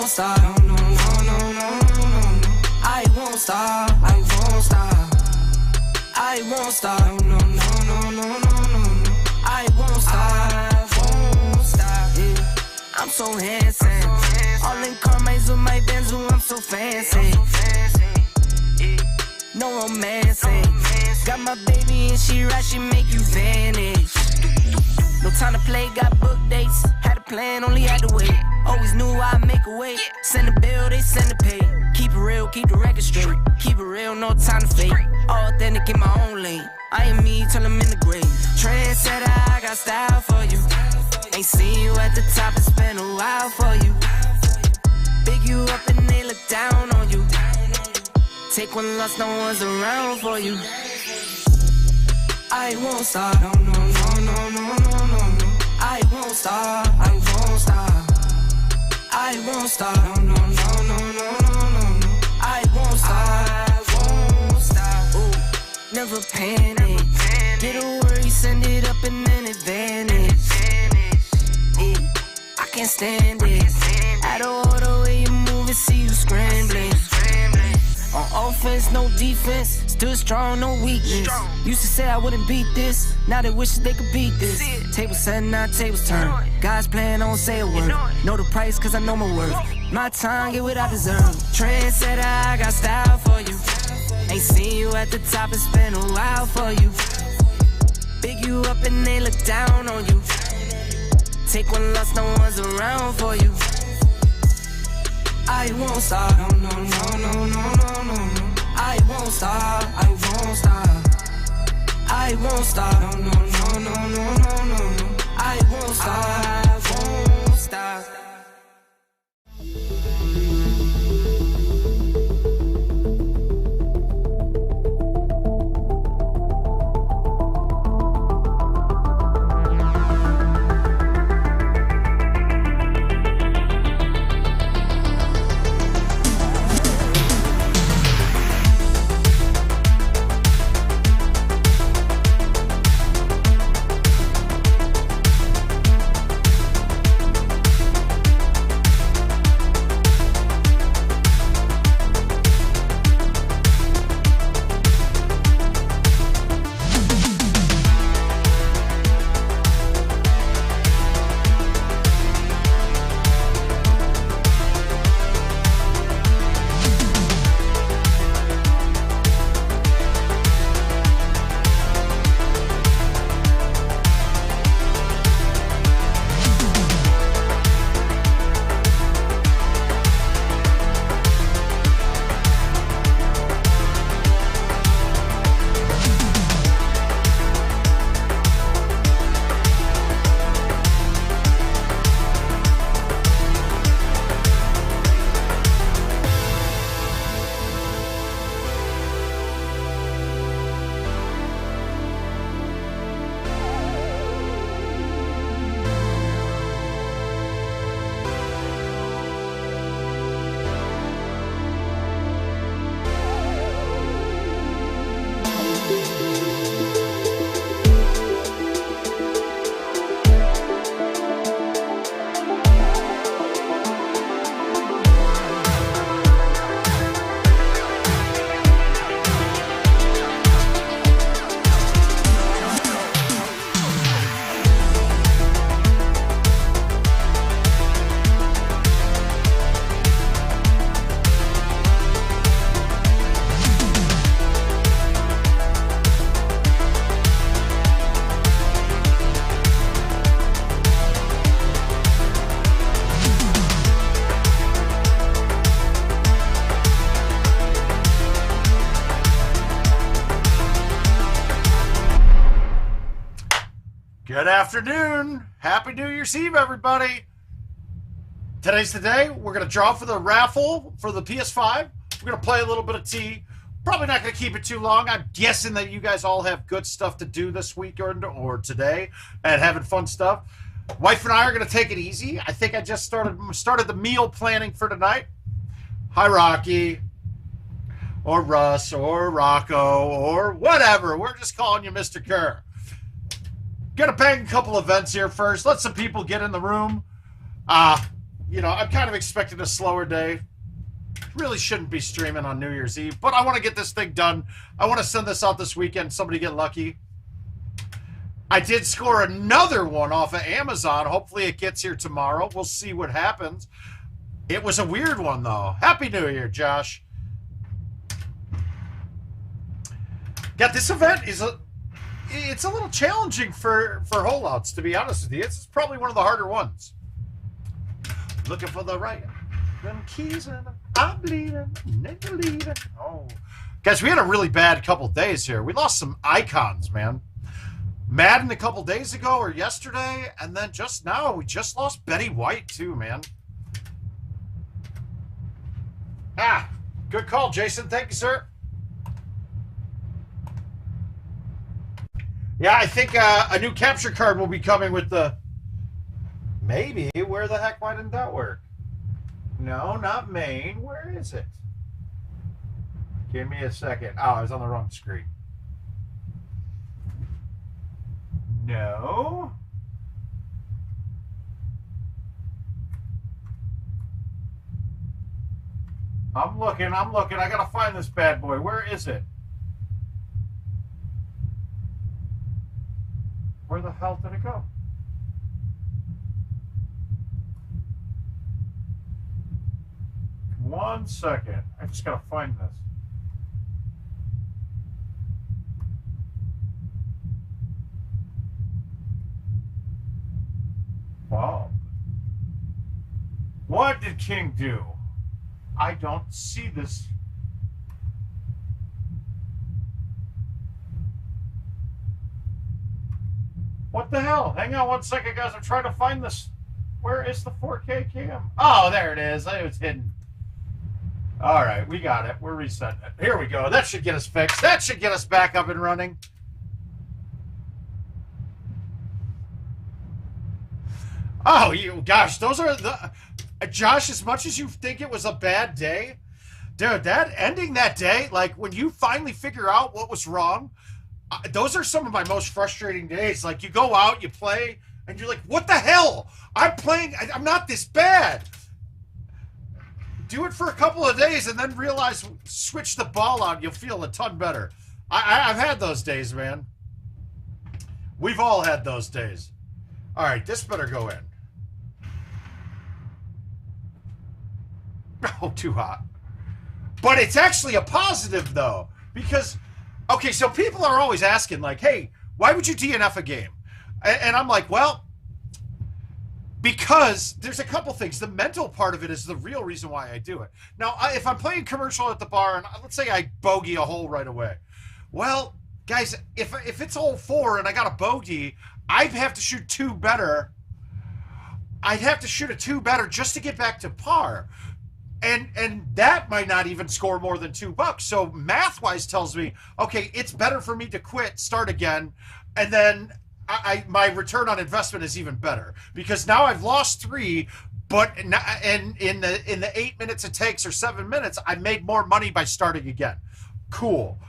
won't stop. No, no, no, no, no, no. I won't stop. I won't stop. I won't stop. No, no, no, no, no, no. I won't stop. I won't stop. Yeah. I'm so handsome. All in Carmines with my Benz, I'm so fancy. No romancing. Got my baby and she right, she make you vanish. No time to play, got book dates. Had a plan, only had to wait. Always knew I'd make a way. Send a bill, they send a pay. Keep it real, keep the record straight. Keep it real, no time to fake. All authentic in my own lane. I am me till I'm in the grave. Trendsetter, I got style for you. Ain't seen you at the top, it's been a while for you. Big you up and they look down on you. Take one loss, no one's around for you. I won't stop. No, no, no, no, no, no, no, no. I won't stop. I won't stop. I won't stop. No, no, no, no, no, no, no, no. I won't stop. I won't stop. Ooh, never panic. Get a worry, send it up and then it vanish. Yeah, I can't stand it. Out of order way you move and see you scrambling. On offense, no defense. Stood strong, no weakness. Used to say I wouldn't beat this. Now they wish they could beat this. Tables set, now tables turn. God's plan, don't say a word. Know the price, cause I know my worth. My time, get what I deserve. Trendsetter, I got style for you. Ain't seen you at the top, it's been a while for you. Big you up and they look down on you. Take one loss, no one's around for you. I won't stop. No, no, no, no, no, no, no. I won't stop. I won't stop. I won't stop. No, no, no, no, no, no, no. I won't stop. I won't stop. Good afternoon. Happy New Year's Eve, everybody. Today's the day. We're going to draw for the raffle for the PS5. We're going to play a little bit of T. Probably not going to keep it too long. I'm guessing that you guys all have good stuff to do this weekend or today and having fun stuff. Wife and I are going to take it easy. I think I just started the meal planning for tonight. Hi, Rocky. Or Russ or Rocco or whatever. We're just calling you Mr. Kerr. Gonna bang a couple events here first. Let some people get in the room. you know, I'm kind of expecting a slower day. Really shouldn't be streaming on New Year's Eve, but I want to get this thing done. I want to send this out this weekend. Somebody get lucky. I did score another one off of Amazon. Hopefully it gets here tomorrow. We'll see what happens. It was a weird one, though. Happy New Year, Josh. Yeah, this event it's a little challenging for holdouts, to be honest with you. It's probably one of the harder ones. Looking for the right. Them keys and I'm bleeding. Oh. Guys, we had a really bad couple days here. We lost some icons, man. Madden a couple days ago or yesterday, and then just now we just lost Betty White too, man. Ah, good call, Jason. Thank you, sir. Yeah, I think a new capture card will be coming with the... Maybe. Where the heck? Why didn't that work? No, not main. Where is it? Give me a second. Oh, I was on the wrong screen. No. I'm looking. I gotta find this bad boy. Where is it? Where the hell did it go? One second. I just gotta find this. Wow. What did King do? I don't see this. What the hell? Hang on one second, guys. I'm trying to find this. Where is the 4K cam? Oh, there it is. It was hidden. All right, we got it. We're resetting it. Here we go. That should get us fixed. That should get us back up and running. Oh, gosh, those are the... Josh, as much as you think it was a bad day, dude, that ending that day, like when you finally figure out what was wrong, those are some of my most frustrating days. Like you go out, you play, and you're like, what the hell? I'm playing, I'm not this bad. Do it for a couple of days and then realize, switch the ball out, you'll feel a ton better. I've had those days, man. We've all had those days. All right, this better go in. Oh, too hot. But it's actually a positive, though, because, okay, so people are always asking, like, hey, why would you DNF a game? And I'm like, well, because there's a couple things. The mental part of it is the real reason why I do it. Now, if I'm playing commercial at the bar, and let's say I bogey a hole right away. Well, guys, if it's hole 4 and I got a bogey, I'd have to shoot 2 better. I'd have to shoot a 2 better just to get back to par. And that might not even score more than $2. So math-wise tells me, okay, it's better for me to quit, start again, and then my return on investment is even better. Because now I've lost 3, but in the 8 minutes it takes or 7 minutes, I made more money by starting again. Cool.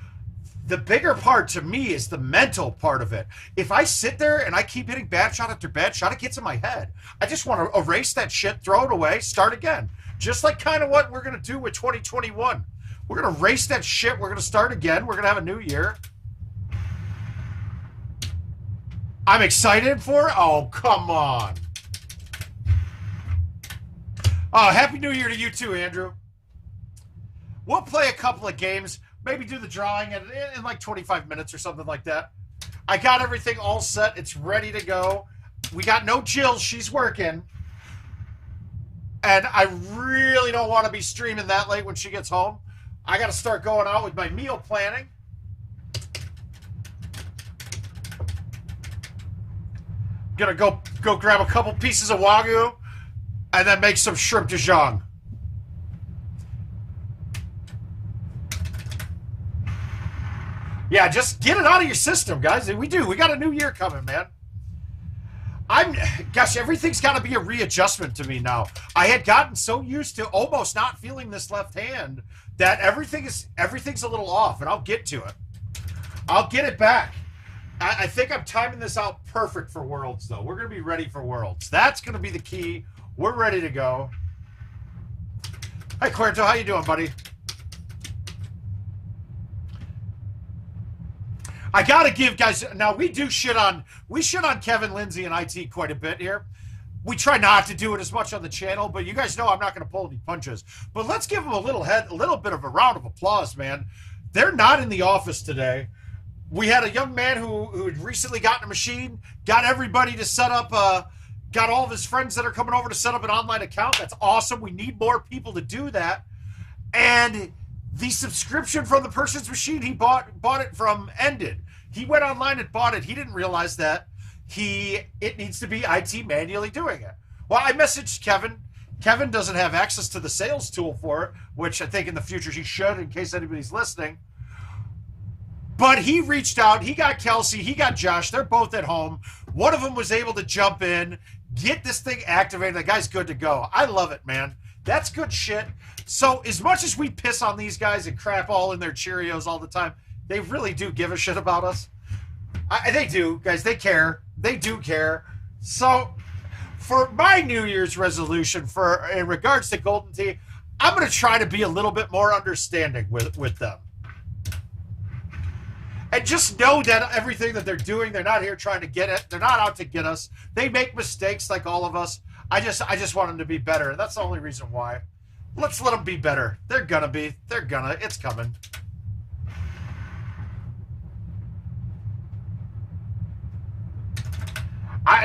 The bigger part to me is the mental part of it. If I sit there and I keep hitting bad shot after bad shot, it gets in my head. I just want to erase that shit, throw it away, start again. Just like kind of what we're going to do with 2021. We're going to erase that shit. We're going to start again. We're going to have a new year. I'm excited for it. Oh, come on. Oh, Happy New Year to you too, Andrew. We'll play a couple of games. Maybe do the drawing in like 25 minutes or something like that. I got everything all set. It's ready to go. We got no Jill. She's working. And I really don't want to be streaming that late when she gets home. I got to start going out with my meal planning. Gonna go grab a couple pieces of Wagyu and then make some shrimp Dijon. Yeah, just get it out of your system, guys. We do. We got a new year coming, man. Gosh, everything's got to be a readjustment to me now. I had gotten so used to almost not feeling this left hand that everything's a little off, and I'll get to it. I'll get it back. I think I'm timing this out perfect for Worlds, though. We're going to be ready for Worlds. That's going to be the key. We're ready to go. Hi, Cuerto. How you doing, buddy? I gotta give guys. Now we shit on Kevin Lindsay and IT quite a bit here. We try not to do it as much on the channel, but you guys know I'm not going to pull any punches. But let's give them a little bit of a round of applause, man. They're not in the office today. We had a young man who had recently gotten a machine, got everybody to set up, got all of his friends that are coming over to set up an online account. That's awesome. We need more people to do that. And the subscription from the person's machine he bought it from ended. He went online and bought it. He didn't realize that it needs to be IT manually doing it. Well, I messaged Kevin. Kevin doesn't have access to the sales tool for it, which I think in the future he should in case anybody's listening. But he reached out. He got Kelsey. He got Josh. They're both at home. One of them was able to jump in, get this thing activated. The guy's good to go. I love it, man. That's good shit. So as much as we piss on these guys and crap all in their Cheerios all the time, they really do give a shit about us. They do, guys. They care. They do care. So for my New Year's resolution in regards to Golden Tee, I'm going to try to be a little bit more understanding with them. And just know that everything that they're doing, they're not here trying to get it. They're not out to get us. They make mistakes like all of us. I just want them to be better. That's the only reason why. Let's let them be better. They're gonna be. They're gonna. It's coming.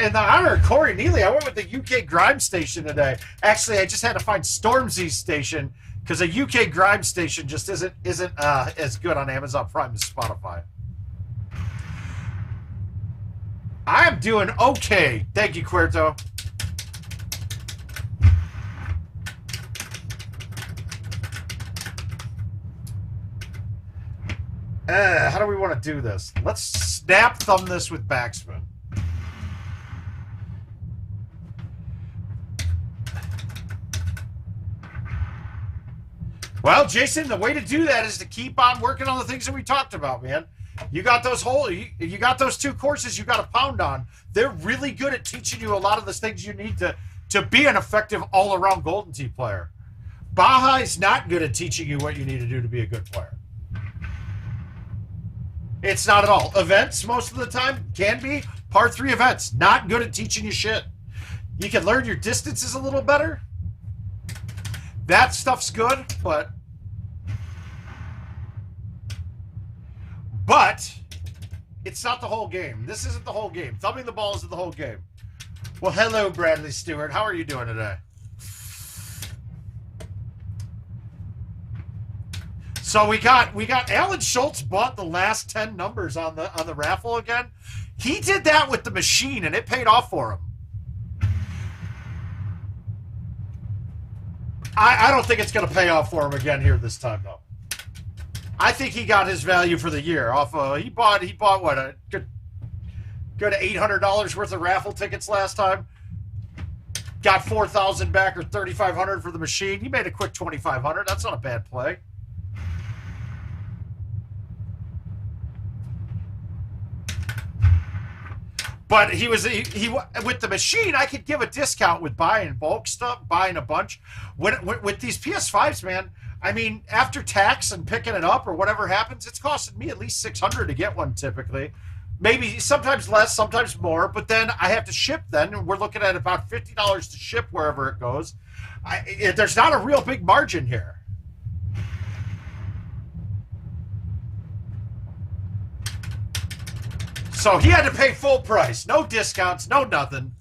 In the honor of Corey Neely, I went with the UK Grime Station today. Actually, I just had to find Stormzy's station because a UK Grime Station just isn't as good on Amazon Prime as Spotify. I'm doing okay. Thank you, Cuerto. How do we want to do this? Let's snap thumb this with backspin. Well, Jason, the way to do that is to keep on working on the things that we talked about, man. You got those you got those 2 courses you got to pound on. They're really good at teaching you a lot of the things you need to be an effective all-around Golden Tee player. Baja is not good at teaching you what you need to do to be a good player. It's not at all. Events, most of the time, can be. Par 3 events, not good at teaching you shit. You can learn your distances a little better. That stuff's good, but it's not the whole game. This isn't the whole game. Thumbing the ball isn't the whole game. Well, hello, Bradley Stewart. How are you doing today? So we got Alan Schultz bought the last 10 numbers on the raffle again. He did that with the machine, and it paid off for him. I don't think it's going to pay off for him again here this time, though. I think he got his value for the year off. He bought what, a good $800 worth of raffle tickets last time. Got $4,000 back or $3,500 for the machine. He made a quick $2,500. That's not a bad play. But he with the machine, I could give a discount with buying bulk stuff, buying a bunch. With these PS5s, man, I mean, after tax and picking it up or whatever happens, it's costing me at least $600 to get one typically. Maybe sometimes less, sometimes more, but then I have to ship then, and we're looking at about $50 to ship wherever it goes. There's not a real big margin here. So he had to pay full price. No discounts, no nothing.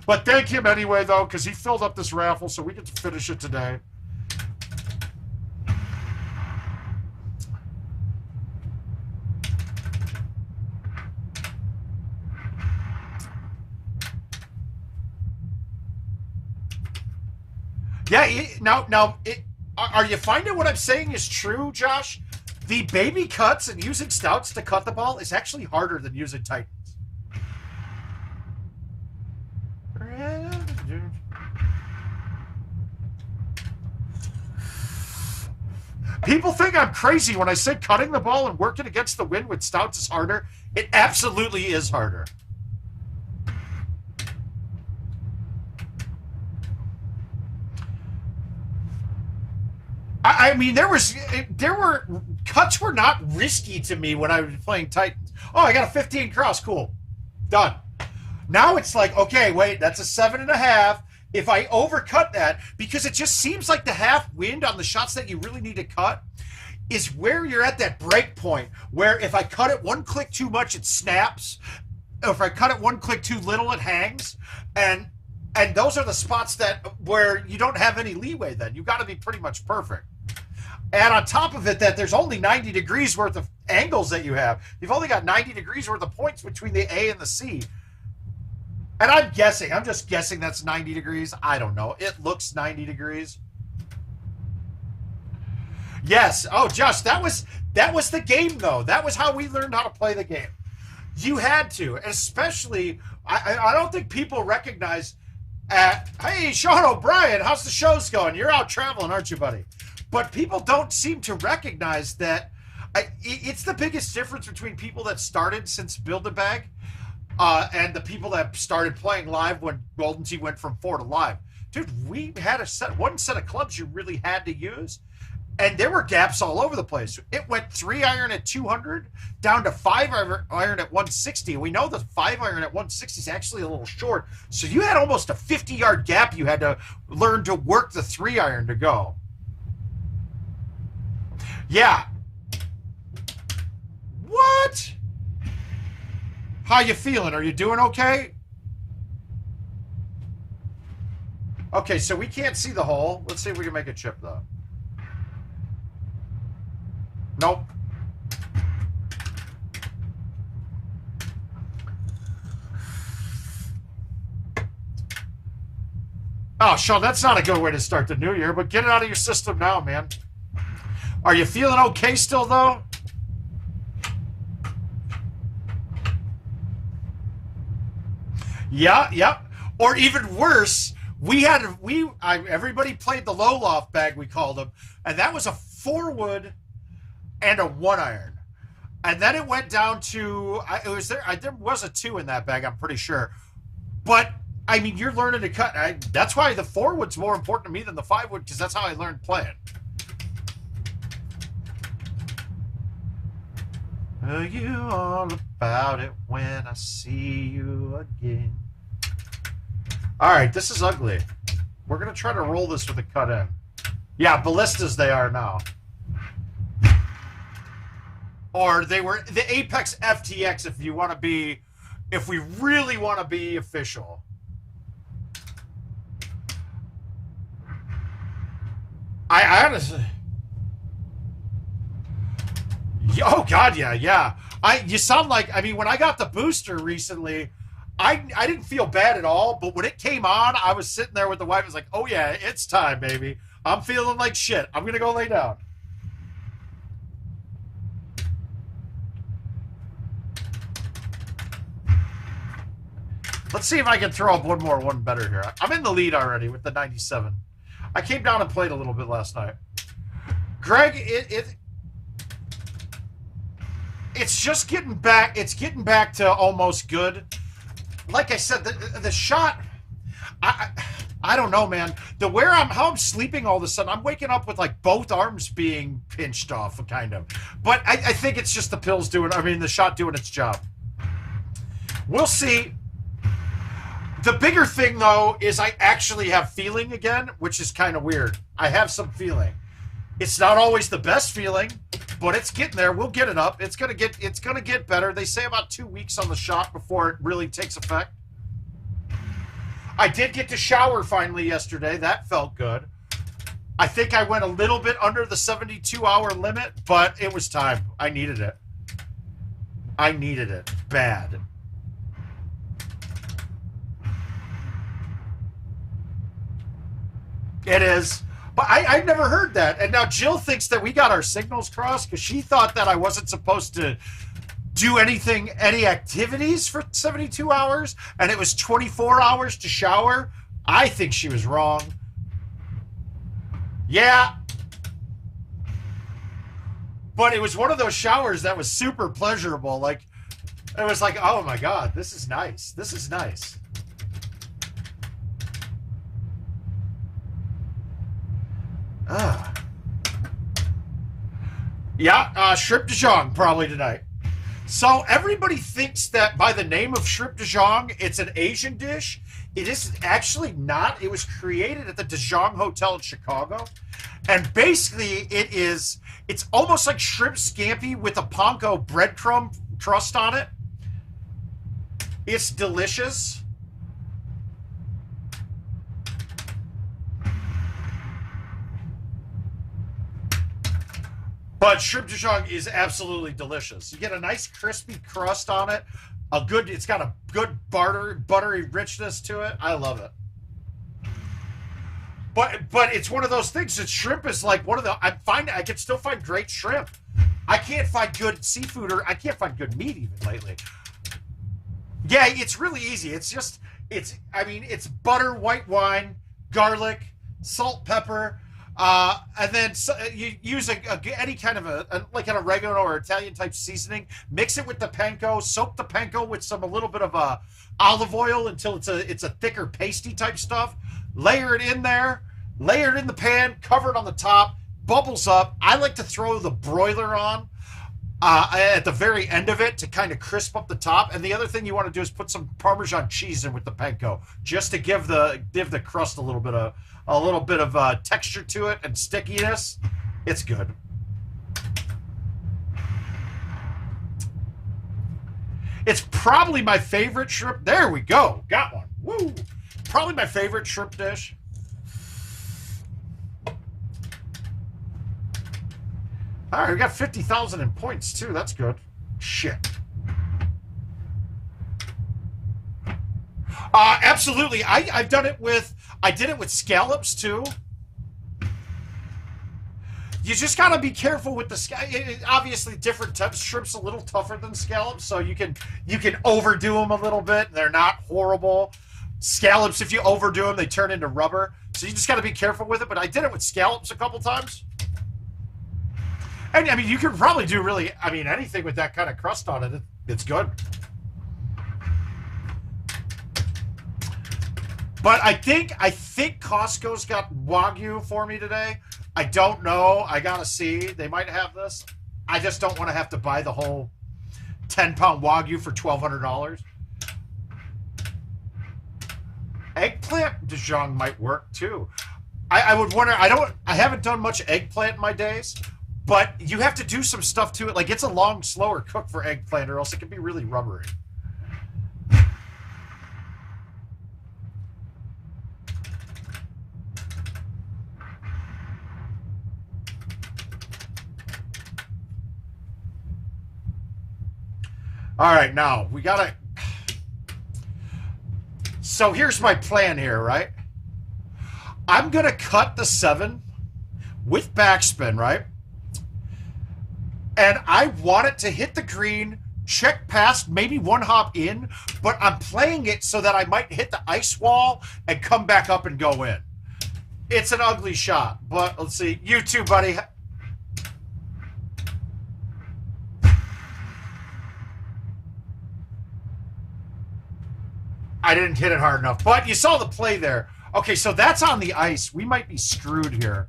But thank him anyway, though, because he filled up this raffle, so we get to finish it today. Yeah, are you finding what I'm saying is true, Josh? The baby cuts and using stouts to cut the ball is actually harder than using Titans. People think I'm crazy when I say cutting the ball and working against the wind with stouts is harder. It absolutely is harder. I mean, there were cuts were not risky to me when I was playing Titans. Oh, I got a 15 cross. Cool. Done. Now it's like, okay, wait, that's a 7.5. If I overcut that, because it just seems like the half wind on the shots that you really need to cut is where you're at that break point where if I cut it one click too much, it snaps. If I cut it one click too little, it hangs. And those are the spots that where you don't have any leeway then. You got to be pretty much perfect. And on top of it, that there's only 90 degrees worth of angles that you have. You've only got 90 degrees worth of points between the A and the C. And I'm just guessing that's 90 degrees. I don't know. It looks 90 degrees. Yes. Oh, Josh, that was the game, though. That was how we learned how to play the game. You had to. Especially, I don't think people recognize, hey, Sean O'Brien, how's the shows going? You're out traveling, aren't you, buddy? But people don't seem to recognize that. It's the biggest difference between people that started since Build-A-Bag and the people that started playing live when GoldenTeeTV went from 4 to live. Dude, we had one set of clubs you really had to use, and there were gaps all over the place. It went 3-iron at 200 down to 5-iron at 160. We know the 5-iron at 160 is actually a little short, so you had almost a 50-yard gap you had to learn to work the 3-iron to go. Yeah. What? How you feeling? Are you doing okay? Okay, so we can't see the hole. Let's see if we can make a chip, though. Nope. Oh, Sean, that's not a good way to start the new year, but get it out of your system now, man. Are you feeling okay still, though? Yeah. Or even worse, everybody played the low loft bag, we called them, and that was a 4-wood and a 1-iron. And then it went down to there was a 2 in that bag, I'm pretty sure. But I mean, you're learning to cut. That's why the 4-wood's more important to me than the 5-wood, because that's how I learned playing. Tell you all about it when I see you again. All right, this is ugly. We're going to try to roll this with a cut in. Yeah, ballistas they are now. Or they were the Apex FTX if we really want to be official. I honestly... Oh, God, yeah. You sound like, I mean, when I got the booster recently, I didn't feel bad at all, but when it came on, I was sitting there with the wife. I was like, oh, yeah, it's time, baby. I'm feeling like shit. I'm going to go lay down. Let's see if I can throw up one better here. I'm in the lead already with the 97. I came down and played a little bit last night. Greg, it's just getting back. It's getting back to almost good. Like I said, the shot. I don't know, man. How I'm sleeping all of a sudden. I'm waking up with like both arms being pinched off, kind of. But I think it's just the pills the shot doing its job. We'll see. The bigger thing though is I actually have feeling again, which is kind of weird. I have some feeling. It's not always the best feeling, but it's getting there. We'll get it up. It's gonna get better. They say about 2 weeks on the shot before it really takes effect. I did get to shower finally yesterday. That felt good. I think I went a little bit under the 72-hour limit, but it was time. I needed it. I needed it bad. It is. But I've never heard that. And now Jill thinks that we got our signals crossed because she thought that I wasn't supposed to do any activities for 72 hours, and it was 24 hours to shower. I think she was wrong. Yeah. But it was one of those showers that was super pleasurable. Like, it was like, oh my God, this is nice. This is nice. Yeah, shrimp de Dijon probably tonight. So everybody thinks that by the name of shrimp de Dijon, it's an Asian dish. It is actually not. It was created at the Dijon Hotel in Chicago. And basically it's almost like shrimp scampi with a panko breadcrumb crust on it. It's delicious. But shrimp de Dijon is absolutely delicious. You get a nice crispy crust on it. It's got a good buttery richness to it. I love it. But it's one of those things that shrimp is like one of the I can still find great shrimp. I can't find good seafood, or I can't find good meat even lately. Yeah, it's really easy. It's butter, white wine, garlic, salt, pepper. And then you use any kind of like an oregano or Italian type seasoning. Mix it with the panko. Soak the panko with a little bit of olive oil until it's a thicker pasty type stuff. Layer it in there. Layer it in the pan. Cover it on the top. Bubbles up. I like to throw the broiler on at the very end of it to kind of crisp up the top. And the other thing you want to do is put some Parmesan cheese in with the panko, just to give the crust a little bit of texture to it and stickiness. It's good. It's probably my favorite shrimp. There we go. Got one. Woo! Probably my favorite shrimp dish. All right, we got 50,000 in points too. That's good. Shit. Absolutely. I did it with scallops too. You just got to be careful with the obviously different types. Shrimp's a little tougher than scallops, so you can overdo them a little bit. They're not horrible. Scallops, if you overdo them, they turn into rubber. So you just got to be careful with it. But I did it with scallops a couple times. And I mean, you could probably do anything with that kind of crust on it. It's good. But I think Costco's got Wagyu for me today. I don't know. I gotta see. They might have this. I just don't want to have to buy the whole 10-pound Wagyu for $1,200. Eggplant Dijon might work too. I would wonder. I haven't done much eggplant in my days, but you have to do some stuff to it. Like, it's a long, slower cook for eggplant, or else it can be really rubbery. All right, now we gotta. So here's my plan here, right? I'm gonna cut the 7 with backspin, right? And I want it to hit the green, check past, maybe one hop in, but I'm playing it so that I might hit the ice wall and come back up and go in. It's an ugly shot, but let's see. You too, buddy. I didn't hit it hard enough, but you saw the play there. Okay, so that's on the ice. We might be screwed here.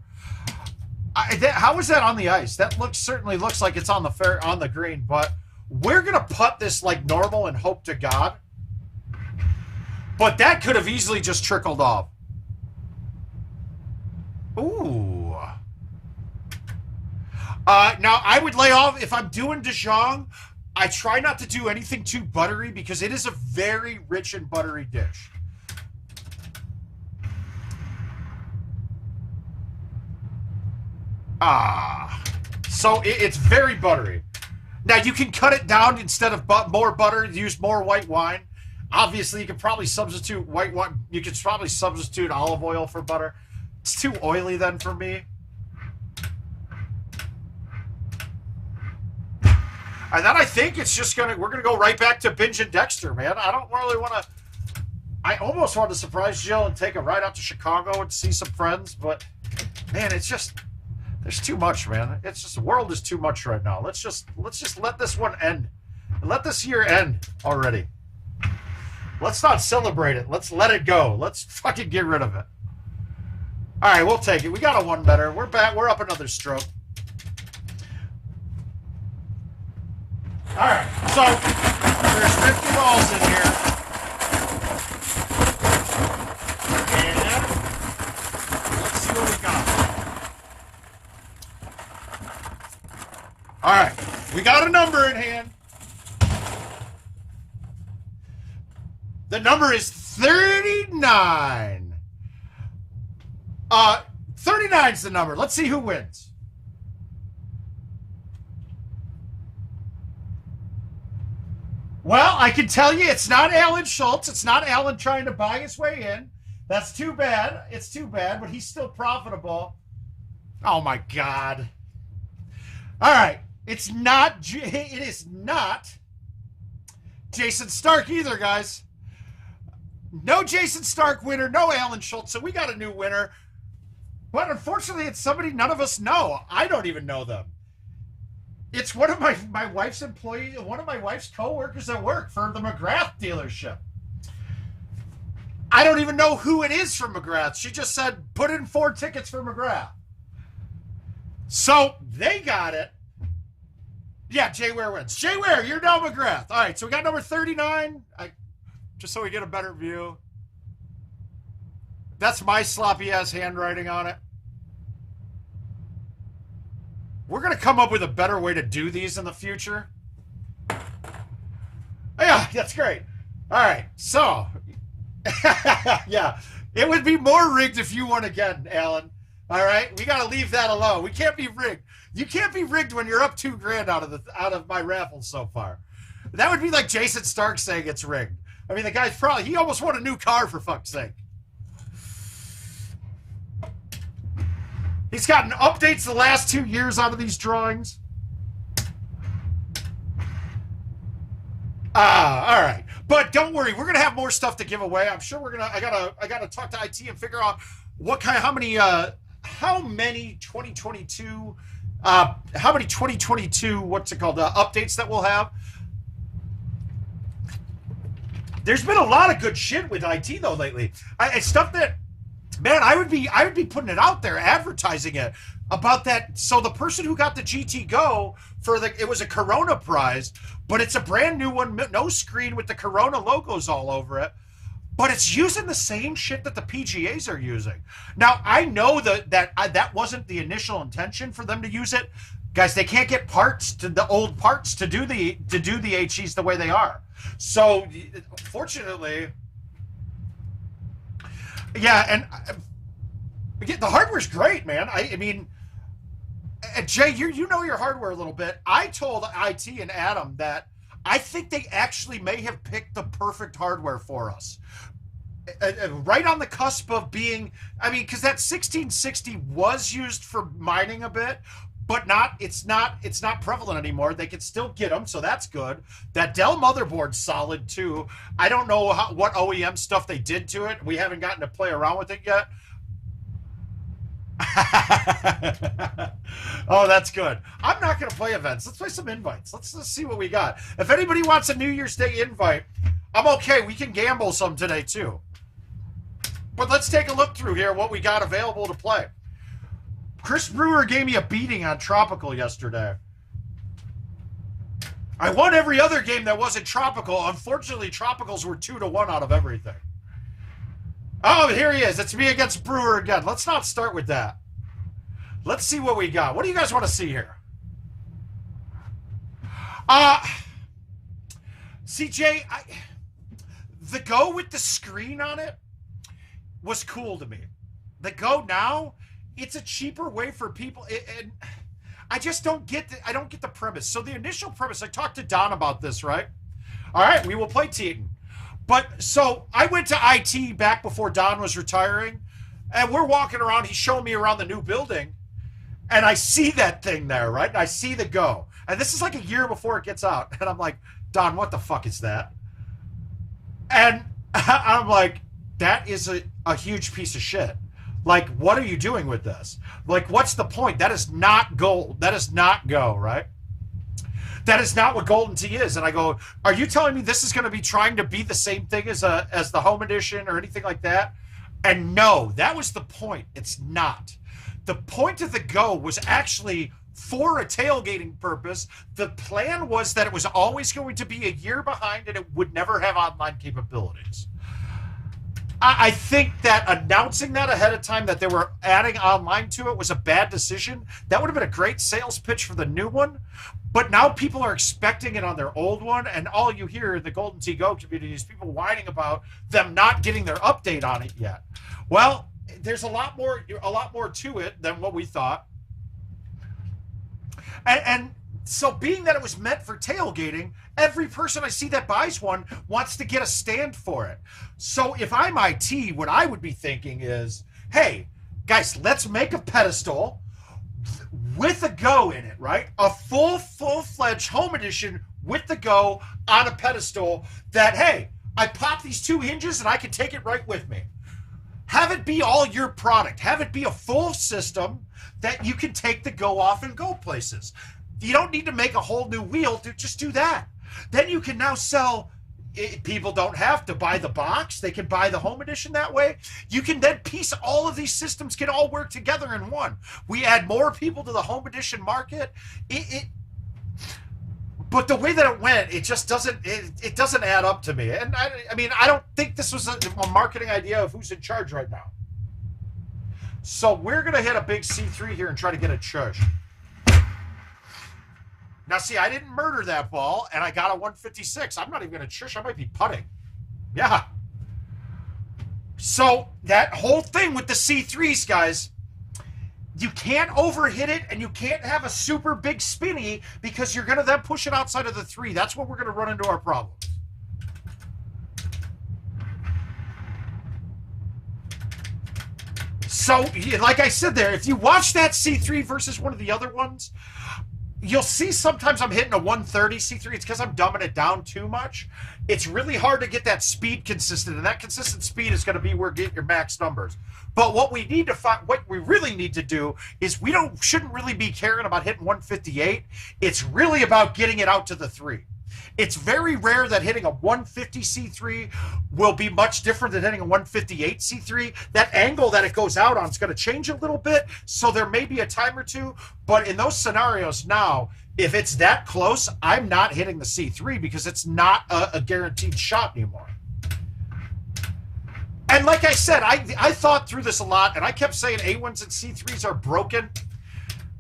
How is that on the ice? That certainly looks like it's on the green, but we're gonna putt this like normal and hope to God. But that could have easily just trickled off. Ooh. Now I would lay off if I'm doing Dijon. I try not to do anything too buttery because it is a very rich and buttery dish. So it's very buttery. Now you can cut it down instead of more butter, use more white wine. Obviously, you could probably substitute white wine. You could probably substitute olive oil for butter. It's too oily then for me. And then I think it's just we're gonna go right back to Binge and Dexter, man. I don't really want to. I almost want to surprise Jill and take a ride out to Chicago and see some friends, but man, it's just there's too much, man. It's just the world is too much right now. Let's just let this one end. Let this year end already. Let's not celebrate it. Let's let it go. Let's fucking get rid of it. All right, we'll take it. We got a one better. We're back. We're up another stroke. So, there's 50 balls in here. And let's see what we got. All right, we got a number in hand. The number is 39. 39's the number. Let's see who wins. Well, I can tell you it's not Alan Schultz. It's not Alan trying to buy his way in. That's too bad. It's too bad, but he's still profitable. Oh, my God. All right. It is not Jason Stark either, guys. No Jason Stark winner, no Alan Schultz. So we got a new winner. But unfortunately, it's somebody none of us know. I don't even know them. It's one of my wife's employees, one of my wife's co-workers at work for the McGrath dealership. I don't even know who it is from McGrath. She just said, put in 4 tickets for McGrath. So they got it. Yeah, Jay Ware wins. Jay Ware, you're now McGrath. All right, so we got number 39. Just so we get a better view. That's my sloppy-ass handwriting on it. We're going to come up with a better way to do these in the future. Yeah, that's great. All right, so. Yeah, it would be more rigged if you won again, Alan. All right, we got to leave that alone. We can't be rigged. You can't be rigged when you're up $2,000 out of my raffles so far. That would be like Jason Stark saying it's rigged. I mean, the guy's he almost won a new car, for fuck's sake. He's gotten updates the last 2 years out of these drawings. All right. But don't worry, we're gonna have more stuff to give away. I'm sure we're gonna. I gotta talk to IT and figure out how many 2022 what's it called updates that we'll have. There's been a lot of good shit with IT though lately. Stuff that, man, I would be putting it out there, advertising it about that. So the person who got the GT Go it was a Corona prize, but it's a brand new one, no screen with the Corona logos all over it. But it's using the same shit that the PGAs are using. Now I know that wasn't the initial intention for them to use it, guys. They can't get the old parts to do the HEs the way they are. So, fortunately, yeah, and the hardware's great, man. I mean, Jay, you know your hardware a little bit. I told IT and Adam that I think they actually may have picked the perfect hardware for us. Right on the cusp of being, I mean, because that 1660 was used for mining a bit, but it's not prevalent anymore. They can still get them, so that's good. That Dell motherboard's solid too. I don't know what OEM stuff they did to it. We haven't gotten to play around with it yet. Oh, that's good. I'm not going to play events. Let's play some invites. Let's see what we got. If anybody wants a New Year's Day invite, I'm okay. We can gamble some today too. But let's take a look through here what we got available to play. Chris Brewer gave me a beating on Tropical yesterday. I won every other game that wasn't Tropical. Unfortunately, Tropicals were 2-1 out of everything. Oh, here he is. It's me against Brewer again. Let's not start with that. Let's see what we got. What do you guys want to see here? CJ, the Go with the screen on it was cool to me. The Go now, it's a cheaper way for people, and I just don't get the premise. So the initial premise, I talked to Don about this, right? All right, we will play Teton. But so I went to IT back before Don was retiring, and we're walking around. He's showing me around the new building, and I see that thing there, right? I see the Go, and this is like a year before it gets out, and I'm like, Don, what the fuck is that? And I'm like, that is a huge piece of shit. Like, what are you doing with this? Like, what's the point? That is not gold. That is not Go, right? That is not what Golden Tee is. And I go, are you telling me this is going to be trying to be the same thing as the Home Edition or anything like that? And no, that was the point. It's not. The point of the Go was actually for a tailgating purpose. The plan was that it was always going to be a year behind and it would never have online capabilities. I think that announcing that ahead of time, that they were adding online to it, was a bad decision. That would have been a great sales pitch for the new one. But now people are expecting it on their old one, and all you hear in the Golden Tee Go community is people whining about them not getting their update on it yet. Well, there's a lot more to it than what we thought. And so being that it was meant for tailgating, every person I see that buys one wants to get a stand for it. So if I'm IT, what I would be thinking is, hey, guys, let's make a pedestal with a Go in it, right? A full-fledged home edition with the Go on a pedestal that, hey, I pop these two hinges and I can take it right with me. Have it be all your product. Have it be a full system that you can take the Go off and go places. You don't need to make a whole new wheel to just do that. Then you can now sell. People don't have to buy the box. They can buy the home edition that way. You can then piece all of these systems can all work together in one. We add more people to the home edition market. But the way that it went, it just doesn't. It doesn't add up to me. And I mean, I don't think this was a marketing idea of who's in charge right now. So we're gonna hit a big C3 here and try to get a chush. Now, see, I didn't murder that ball, and I got a 156. I'm not even going to chush. I might be putting. Yeah. So that whole thing with the C3s, guys, you can't overhit it, and you can't have a super big spinny because you're going to then push it outside of the 3. That's what we're going to run into our problems. So, like I said there, if you watch that C3 versus one of the other ones, you'll see sometimes I'm hitting a 130 C3. It's because I'm dumbing it down too much. It's really hard to get that speed consistent, and that consistent speed is going to be where you get your max numbers. But what we need to find, what we really need to do is we shouldn't really be caring about hitting 158. It's really about getting it out to the 3. It's very rare that hitting a 150 C3 will be much different than hitting a 158 C3. That angle that it goes out on is going to change a little bit, so there may be a time or two. But in those scenarios now, if it's that close, I'm not hitting the C3 because it's not a guaranteed shot anymore. And like I said, I thought through this a lot, and I kept saying A1s and C3s are broken.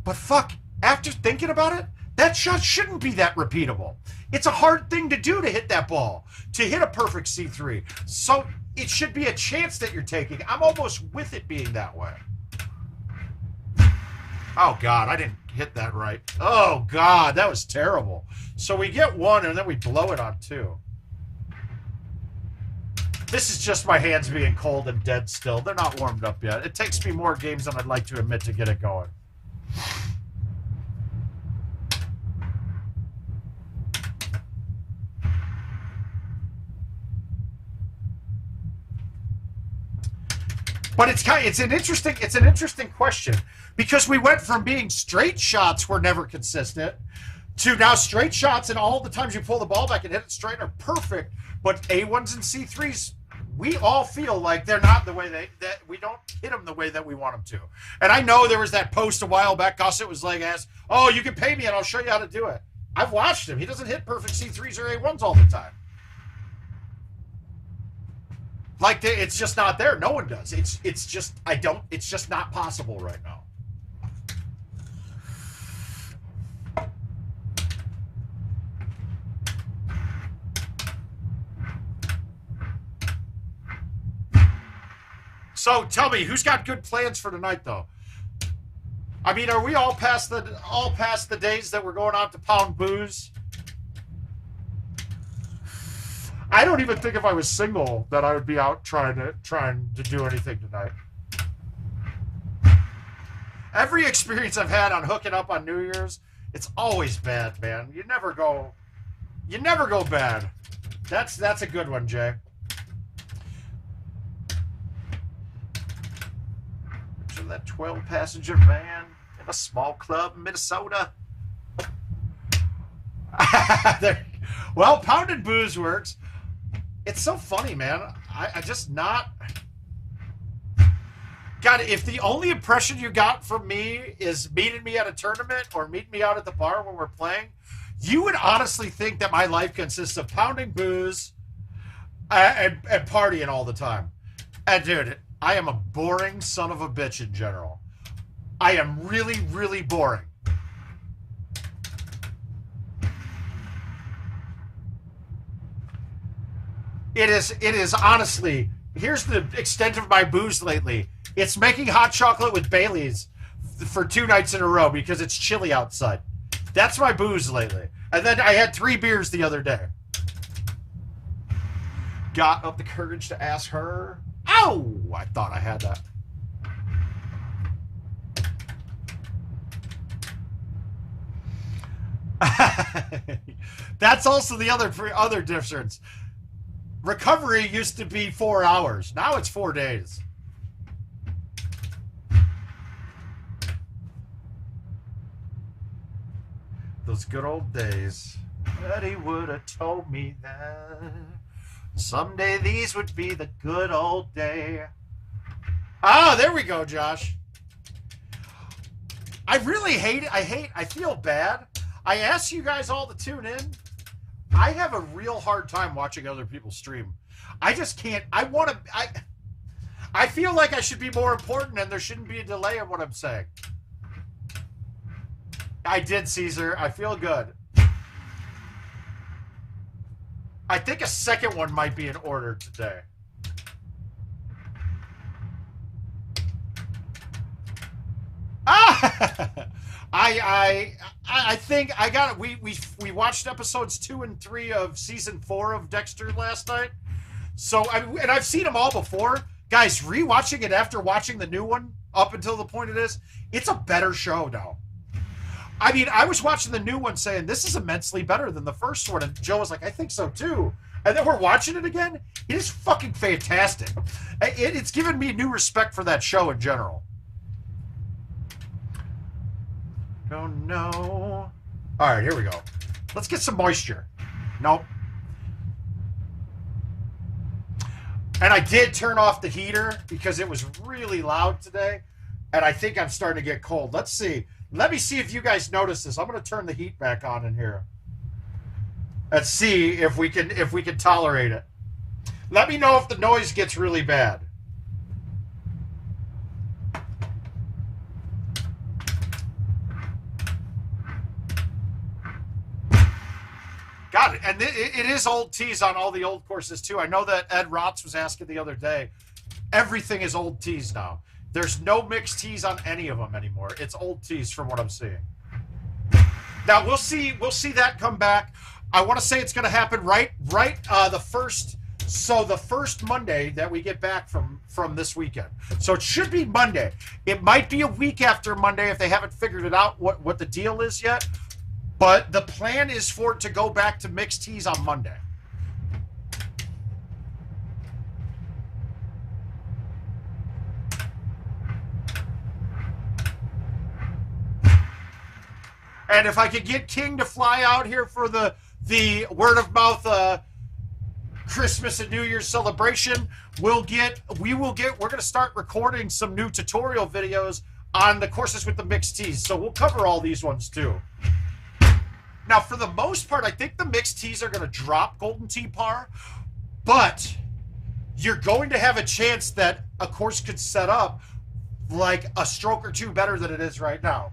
But fuck, after thinking about it, that shot shouldn't be that repeatable. It's a hard thing to do to hit that ball, to hit a perfect C3. So it should be a chance that you're taking. I'm almost with it being that way. Oh, God, I didn't hit that right. Oh, God, that was terrible. So we get 1, and then we blow it on 2. This is just my hands being cold and dead still. They're not warmed up yet. It takes me more games than I'd like to admit to get it going. But it's an interesting question, because we went from being straight shots were never consistent to now straight shots, and all the times you pull the ball back and hit it straight are perfect. But A1s and C3s, we all feel like they're not the way that we don't hit them the way that we want them to. And I know there was that post a while back, Gossett was like, "Oh, you can pay me and I'll show you how to do it." I've watched him. He doesn't hit perfect C3s or A1s all the time. Like, it's just not there. No one does. It's just not possible right now. So tell me, who's got good plans for tonight, though? I mean, are we all past the days that we're going out to pound booze? I don't even think if I was single that I would be out trying to do anything tonight. Every experience I've had on hooking up on New Year's, it's always bad, man. You never go bad. That's a good one, Jay. Picture that 12-passenger van in a small club in Minnesota. Well, pounded booze works. It's so funny, man. I just not... God, if the only impression you got from me is meeting me at a tournament or meeting me out at the bar when we're playing, you would honestly think that my life consists of pounding booze and partying all the time. And dude, I am a boring son of a bitch in general. I am really, really boring. It is honestly, here's the extent of my booze lately. It's making hot chocolate with Baileys for 2 nights in a row because it's chilly outside. That's my booze lately. And then I had 3 beers the other day. Got up the courage to ask her. Ow! I thought I had that. That's also the other difference. Recovery used to be 4 hours. Now it's 4 days. Those good old days. But he would have told me that someday these would be the good old day. Ah, there we go, Josh. I really hate it. I feel bad. I ask you guys all to tune in. I have a real hard time watching other people stream. I just can't. I feel like I should be more important and there shouldn't be a delay in what I'm saying. I did, Caesar. I feel good. I think a second one might be in order today. I think I got it. We watched episodes 2 and 3 of season 4 of Dexter last night. So and I've seen them all before. Guys, rewatching it after watching the new one up until the point it is, it's a better show now. I mean, I was watching the new one saying, this is immensely better than the first one. And Joe was like, I think so too. And then we're watching it again. It is fucking fantastic. It's given me new respect for that show in general. Oh, no. All right, here we go. Let's get some moisture. Nope. And I did turn off the heater because it was really loud today. And I think I'm starting to get cold. Let's see. Let me see if you guys notice this. I'm going to turn the heat back on in here. Let's see if we can tolerate it. Let me know if the noise gets really bad. Got it. And it is old tees on all the old courses too. I know that Ed Rotz was asking the other day. Everything is old tees now. There's no mixed tees on any of them anymore. It's old tees from what I'm seeing. Now we'll see that come back. I want to say it's going to happen right the first Monday that we get back from this weekend. So it should be Monday. It might be a week after Monday if they haven't figured it out what the deal is yet. But the plan is for it to go back to mixed tees on Monday. And if I could get King to fly out here for the word of mouth Christmas and New Year's celebration, we're going to start recording some new tutorial videos on the courses with the mixed tees. So we'll cover all these ones too. Now, for the most part, I think the mixed tees are going to drop Golden Tee par, but you're going to have a chance that a course could set up like a stroke or two better than it is right now.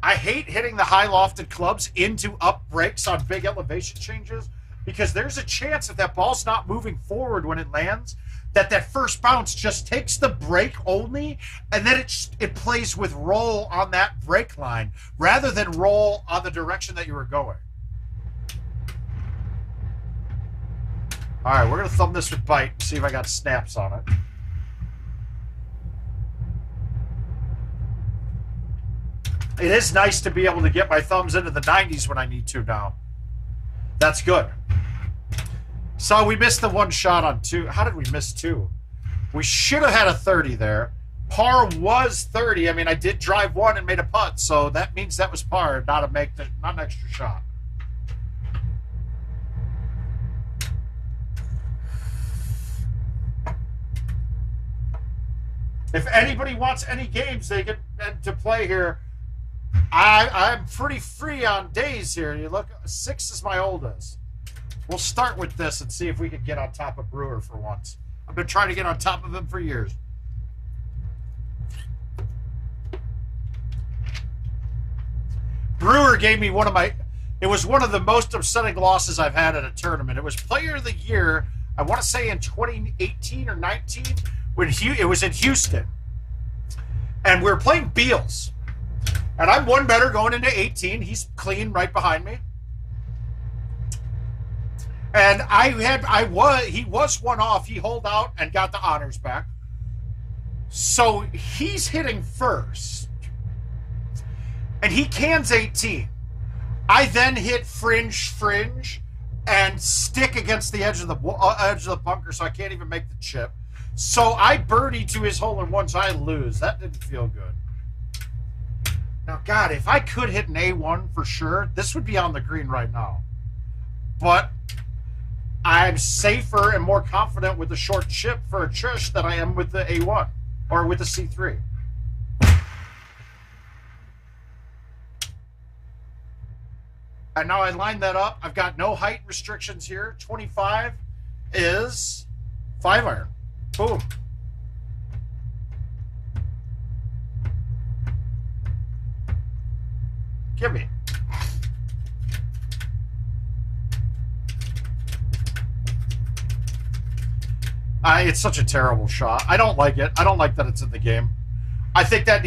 I hate hitting the high lofted clubs into up breaks on big elevation changes because there's a chance if that ball's not moving forward when it lands, that first bounce just takes the break only, and then it plays with roll on that break line rather than roll on the direction that you were going. All right, we're going to thumb this with bite and see if I got snaps on it. It is nice to be able to get my thumbs into the 90s when I need to now. That's good. So we missed the one shot on 2. How did we miss 2? We should have had a 30 there. Par was 30. I mean, I did drive 1 and made a putt, so that means that was par, not an extra shot. If anybody wants any games they get to play here, I'm pretty free on days here. You look, 6 is my oldest. We'll start with this and see if we can get on top of Brewer for once. I've been trying to get on top of him for years. Brewer gave me it was one of the most upsetting losses I've had at a tournament. It was Player of the Year, I want to say in 2018 or 19, when it was in Houston. And we were playing Beals. And I'm one better going into 18. He's clean right behind me. And he was one off. He holed out and got the honors back. So he's hitting first. And he cans 18. I then hit fringe, and stick against the edge of the bunker, so I can't even make the chip. So I birdie to his hole in one, so I lose. That didn't feel good. Now, God, if I could hit an A1 for sure, this would be on the green right now. But I'm safer and more confident with the short chip for a Trish than I am with the A1 or with the C3. And now I line that up. I've got no height restrictions here. 25 is 5-iron. Boom. Give me. It's such a terrible shot. I don't like it. I don't like that it's in the game. I think they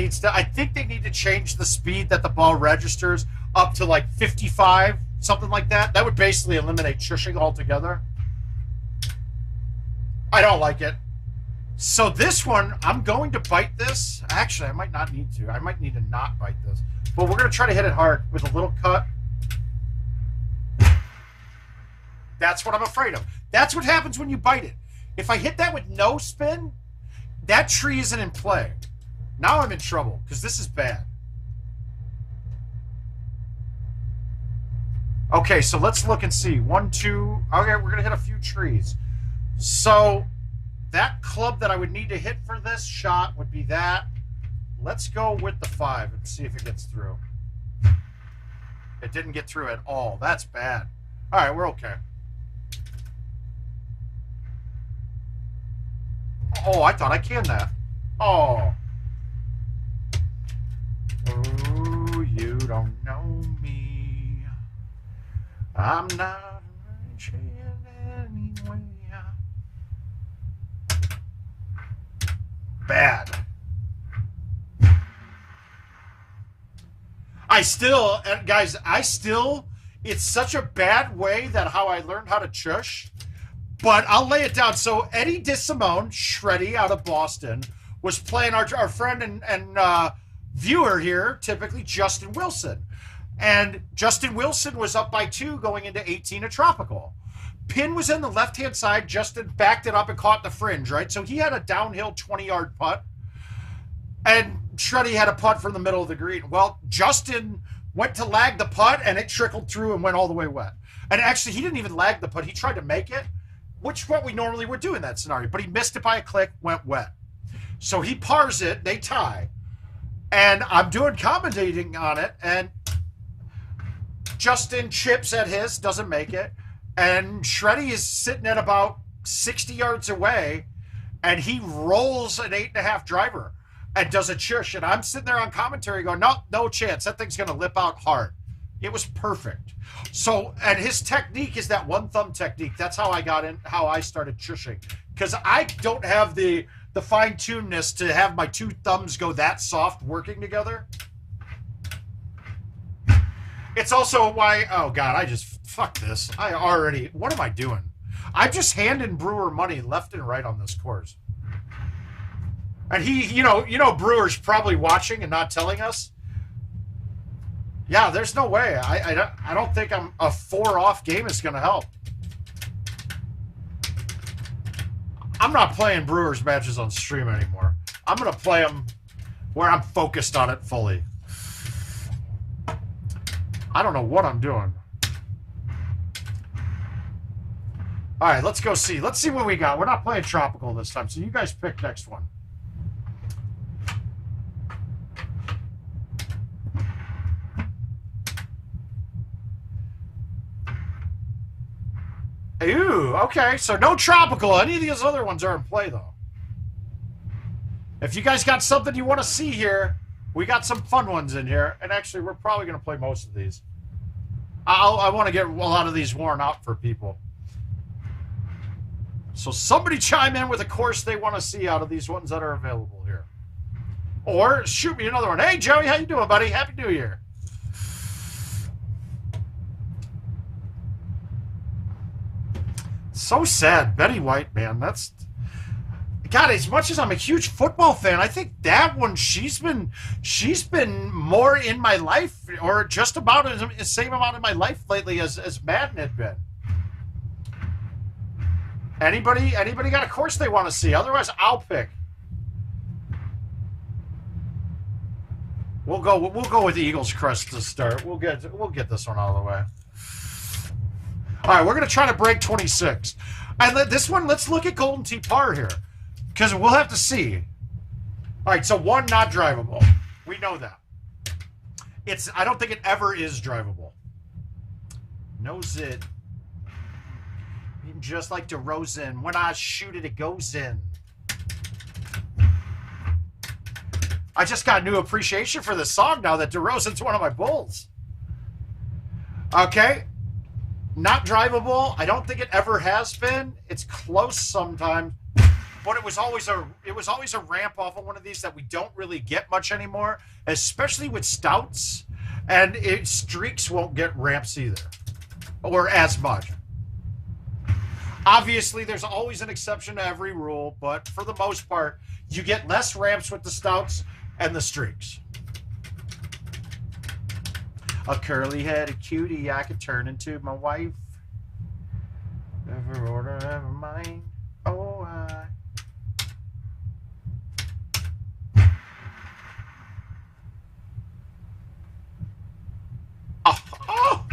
need to change the speed that the ball registers up to like 55, something like that. That would basically eliminate shushing altogether. I don't like it. So this one, I'm going to bite this. Actually, I might not need to. I might need to not bite this. But we're going to try to hit it hard with a little cut. That's what I'm afraid of. That's what happens when you bite it. If I hit that with no spin, that tree isn't in play. Now I'm in trouble because this is bad. Okay, so let's look and see. 1, 2. Okay, we're going to hit a few trees. So that club that I would need to hit for this shot would be that. Let's go with the 5 and see if it gets through. It didn't get through at all. That's bad. All right, we're okay. Oh, I thought I canned that. Oh. Oh, you don't know me. I'm not rich anyway. Bad. Guys, it's such a bad way that how I learned how to chush, but I'll lay it down. So Eddie DeSimone, Shreddy out of Boston, was playing our friend and viewer here, typically Justin Wilson. And Justin Wilson was up by 2 going into 18 at Tropical. Pin was in the left-hand side. Justin backed it up and caught the fringe, right? So he had a downhill 20-yard putt. And Shreddy had a putt from the middle of the green. Well, Justin went to lag the putt, and it trickled through and went all the way wet. And actually, he didn't even lag the putt. He tried to make it, which is what we normally would do in that scenario. But he missed it by a click, went wet. So he pars it. They tie. And I'm doing commentating on it, and Justin chips at his, doesn't make it. And Shreddy is sitting at about 60 yards away, and he rolls an 8.5 driver and does a chush. And I'm sitting there on commentary going, no chance. That thing's going to lip out hard. It was perfect. So, and his technique is that one thumb technique. That's how I got in, how I started chushing. Because I don't have the fine-tunedness to have my 2 thumbs go that soft working together. It's also why, oh God, fuck this. What am I doing? I'm just handing Brewer money left and right on this course. And he, you know, Brewer's probably watching and not telling us. Yeah, there's no way. I don't think a 4-off game is going to help. I'm not playing Brewers matches on stream anymore. I'm going to play them where I'm focused on it fully. I don't know what I'm doing. All right, let's go see. Let's see what we got. We're not playing Tropical this time, so you guys pick next one. Ooh, okay, so no Tropical. Any of these other ones are in play, though. If you guys got something you want to see here, we got some fun ones in here. And actually, we're probably going to play most of these. I want to get a lot of these worn out for people. So somebody chime in with a course they want to see out of these ones that are available here. Or shoot me another one. Hey, Joey, how you doing, buddy? Happy New Year. So sad. Betty White, man. That's... God, as much as I'm a huge football fan, I think that one, she's been more in my life, or just about the same amount in my life lately as Madden had been. Anybody got a course they want to see? Otherwise, I'll pick. We'll go with the Eagles Crest to start. We'll get this one out of the way. All right, we're gonna try to break 26. And this one, let's look at Golden Tee Par here, because we'll have to see. All right, so 1 not drivable. We know that. I don't think it ever is drivable. Knows it. Just like DeRozan, when I shoot it, it goes in. I just got new appreciation for this song now that DeRozan's one of my bulls. Okay. Not drivable. I don't think it ever has been. It's close sometimes. But it was always a ramp off of one of these that we don't really get much anymore, especially with stouts. And streaks won't get ramps either. Or as much. Obviously, there's always an exception to every rule, but for the most part, you get less ramps with the stouts and the streaks. A curly-headed cutie I could turn into my wife. Ever order, ever mine. Oh, I... Oh, oh!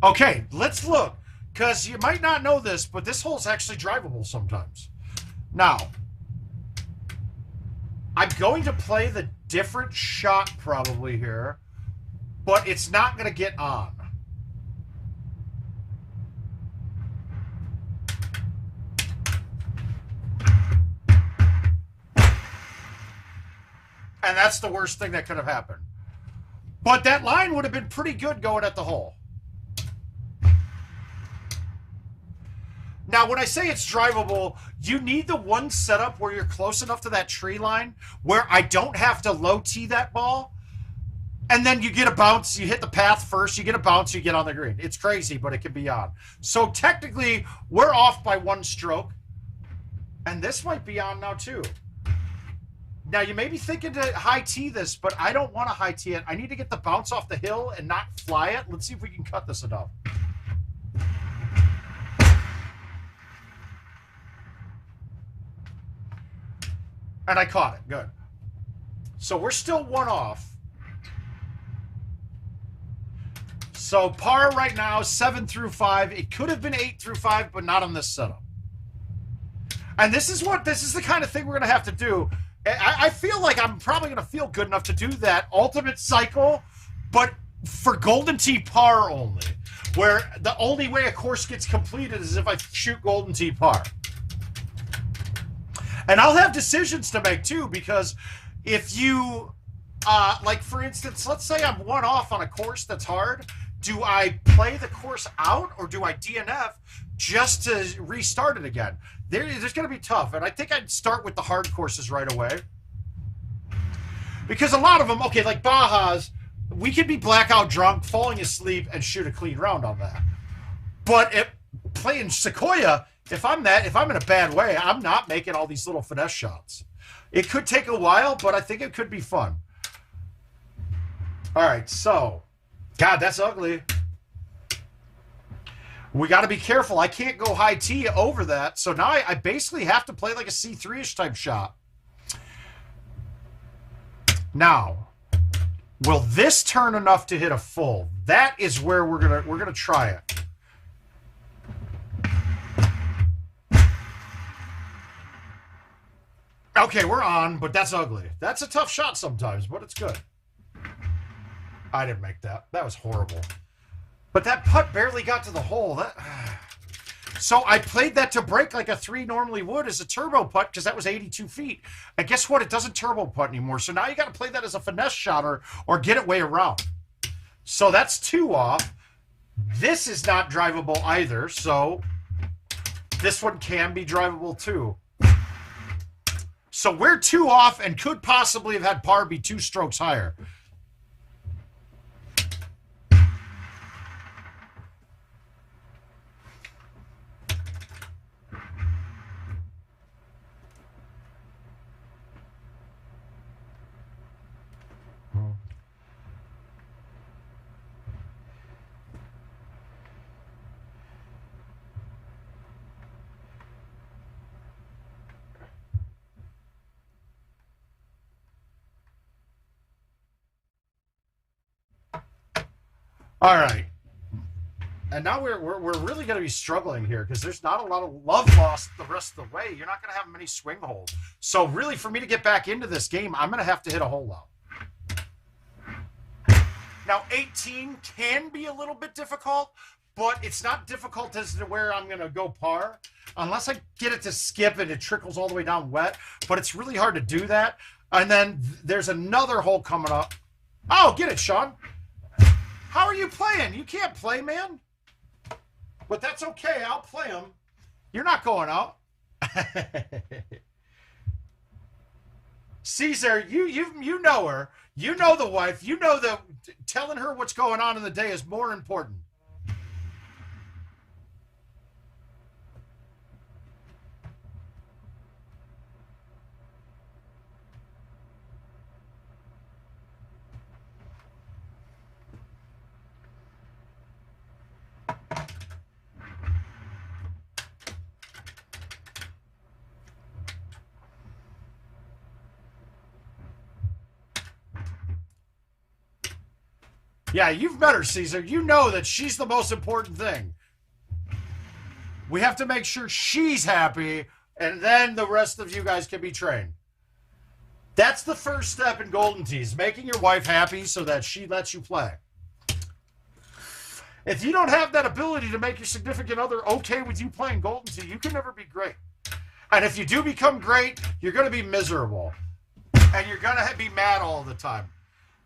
Okay, let's look, because you might not know this, but this hole's actually drivable sometimes. Now, I'm going to play the different shot probably here, but it's not going to get on. And that's the worst thing that could have happened. But that line would have been pretty good going at the hole. Now, when I say it's drivable, you need the one setup where you're close enough to that tree line where I don't have to low tee that ball. And then you get a bounce. You hit the path first. You get a bounce. You get on the green. It's crazy, but it can be on. So technically, we're off by 1 stroke. And this might be on now, too. Now, you may be thinking to high tee this, but I don't want to high tee it. I need to get the bounce off the hill and not fly it. Let's see if we can cut this enough. And I caught it. Good. So we're still 1 off. So par right now, 7 through 5. It could have been 8 through 5, but not on this setup. And this is the kind of thing we're going to have to do. I feel like I'm probably going to feel good enough to do that ultimate cycle, but for Golden Tee Par only, where the only way a course gets completed is if I shoot Golden Tee Par. And I'll have decisions to make, too, because if you, like, for instance, let's say I'm 1 off on a course that's hard. Do I play the course out or do I DNF just to restart it again? There's going to be tough. And I think I'd start with the hard courses right away. Because a lot of them, okay, like Baja's, we could be blackout drunk, falling asleep, and shoot a clean round on that. But playing Sequoia, if I'm in a bad way, I'm not making all these little finesse shots. It could take a while, but I think it could be fun. All right, so, God, that's ugly. We got to be careful. I can't go high T over that, so now I basically have to play like a C3-ish type shot. Now, will this turn enough to hit a full? That is where we're gonna try it. Okay, we're on, but that's ugly. That's a tough shot sometimes, but it's good. I didn't make that. That was horrible. But that putt barely got to the hole. So I played that to break like a 3 normally would as a turbo putt because that was 82 feet. And guess what? It doesn't turbo putt anymore. So now you got to play that as a finesse shot or get it way around. So that's 2 off. This is not drivable either. So this one can be drivable too. So we're 2 off and could possibly have had par be 2 strokes higher. All right. And now we're really going to be struggling here because there's not a lot of love lost the rest of the way. You're not going to have many swing holes. So really, for me to get back into this game, I'm going to have to hit a hole out. Now, 18 can be a little bit difficult, but it's not difficult as to where I'm going to go par. Unless I get it to skip and it trickles all the way down wet. But it's really hard to do that. And then there's another hole coming up. Oh, get it, Sean. How are you playing? You can't play, man. But that's okay. I'll play them. You're not going out. Caesar, you know her. You know the wife. You know that telling her what's going on in the day is more important. Yeah, you've met her, Caesar. You know that she's the most important thing. We have to make sure she's happy, and then the rest of you guys can be trained. That's the first step in Golden Tees, making your wife happy so that she lets you play. If you don't have that ability to make your significant other okay with you playing Golden Tee, you can never be great. And if you do become great, you're going to be miserable. And you're going to be mad all the time.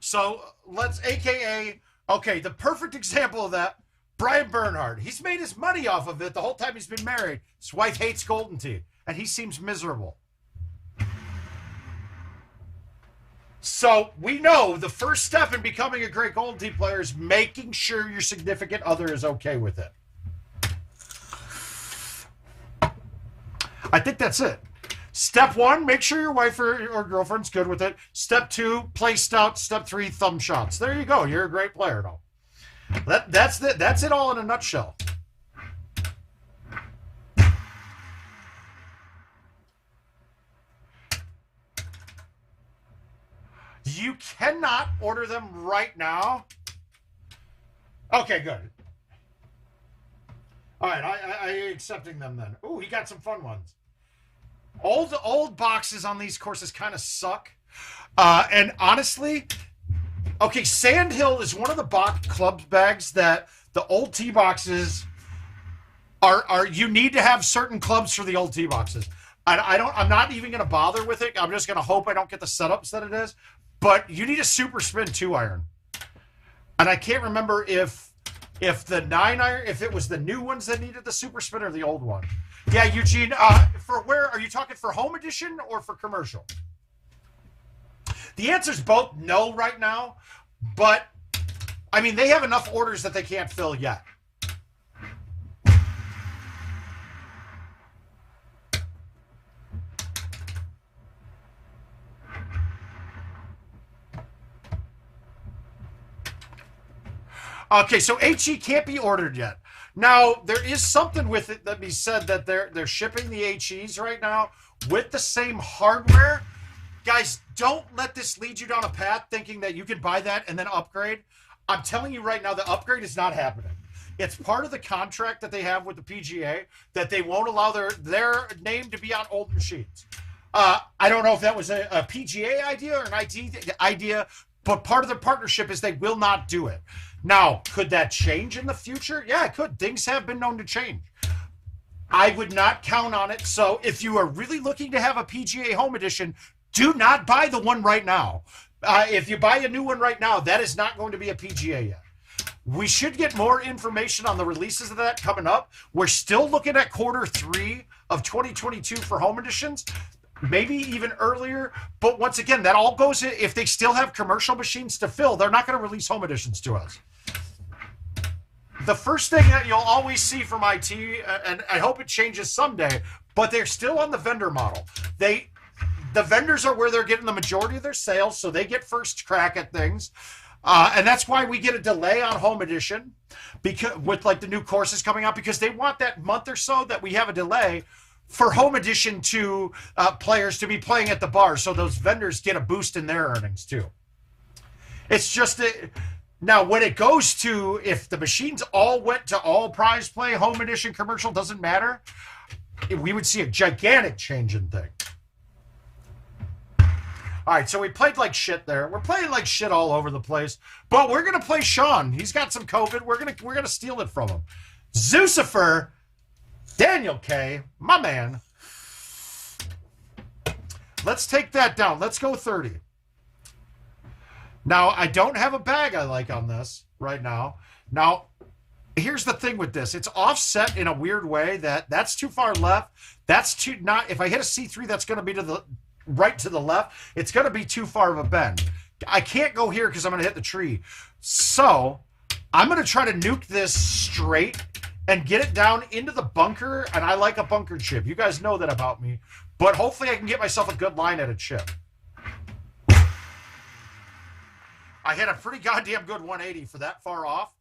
So let's, AKA, okay, the perfect example of that, Brian Bernhardt. He's made his money off of it the whole time he's been married. His wife hates Golden Tee, and he seems miserable. So we know the first step in becoming a great Golden Tee player is making sure your significant other is okay with it. I think that's it. Step 1, make sure your wife or girlfriend's good with it. Step 2, play stout. Step 3, thumb shots. There you go. You're a great player now. That's it all in a nutshell. You cannot order them right now. Okay, good. All right, I accepting them then. Ooh, he got some fun ones. Old boxes on these courses kind of suck. And honestly, okay, Sandhill is one of the club bags that the old tee boxes are you need to have certain clubs for the old tee boxes. I'm not even going to bother with it. I'm just going to hope I don't get the setups that it is. But you need a super spin 2-iron. And I can't remember if the 9-iron, if it was the new ones that needed the super spin or the old one. Yeah, Eugene, for where are you talking, for home edition or for commercial? The answer's both no right now, but I mean, they have enough orders that they can't fill yet. Okay, so HE can't be ordered yet. Now, there is something with it that be said that they're shipping the HEs right now with the same hardware. Guys, don't let this lead you down a path thinking that you can buy that and then upgrade. I'm telling you right now, the upgrade is not happening. It's part of the contract that they have with the PGA that they won't allow their name to be on old machines. I don't know if that was a PGA idea or an IT idea, but part of the partnership is they will not do it. Now, could that change in the future? Yeah, it could. Things have been known to change. I would not count on it. So if you are really looking to have a PGA Home Edition, do not buy the one right now. If you buy a new one right now, that is not going to be a PGA yet. We should get more information on the releases of that coming up. We're still looking at Q3 of 2022 for Home Editions. Maybe even earlier, but once again, that all goes in. If they still have commercial machines to fill, they're not going to release Home Editions to us. The first thing that you'll always see from IT, and I hope it changes someday, but they're still on the vendor model. The vendors are where they're getting the majority of their sales, so they get first crack at things. And that's why we get a delay on Home Edition because with like the new courses coming out, because they want that month or so that we have a delay for Home Edition to players to be playing at the bar, so those vendors get a boost in their earnings too. It's just now when it goes to, if the machines all went to all prize play, Home Edition commercial, doesn't matter, we would see a gigantic change in things. All right, so we played like shit there. We're playing like shit all over the place, but we're gonna play Sean. He's got some COVID. We're gonna steal it from him. Zucifer, Daniel K, my man. Let's take that down. Let's go 30. Now, I don't have a bag I like on this right now. Now, here's the thing with this. It's offset in a weird way that's too far left. That's too not. If I hit a C3, that's going to be to the right to the left. It's going to be too far of a bend. I can't go here because I'm going to hit the tree. So I'm going to try to nuke this straight and get it down into the bunker. And I like a bunker chip. You guys know that about me. But hopefully I can get myself a good line at a chip. I hit a pretty goddamn good 180 for that far off.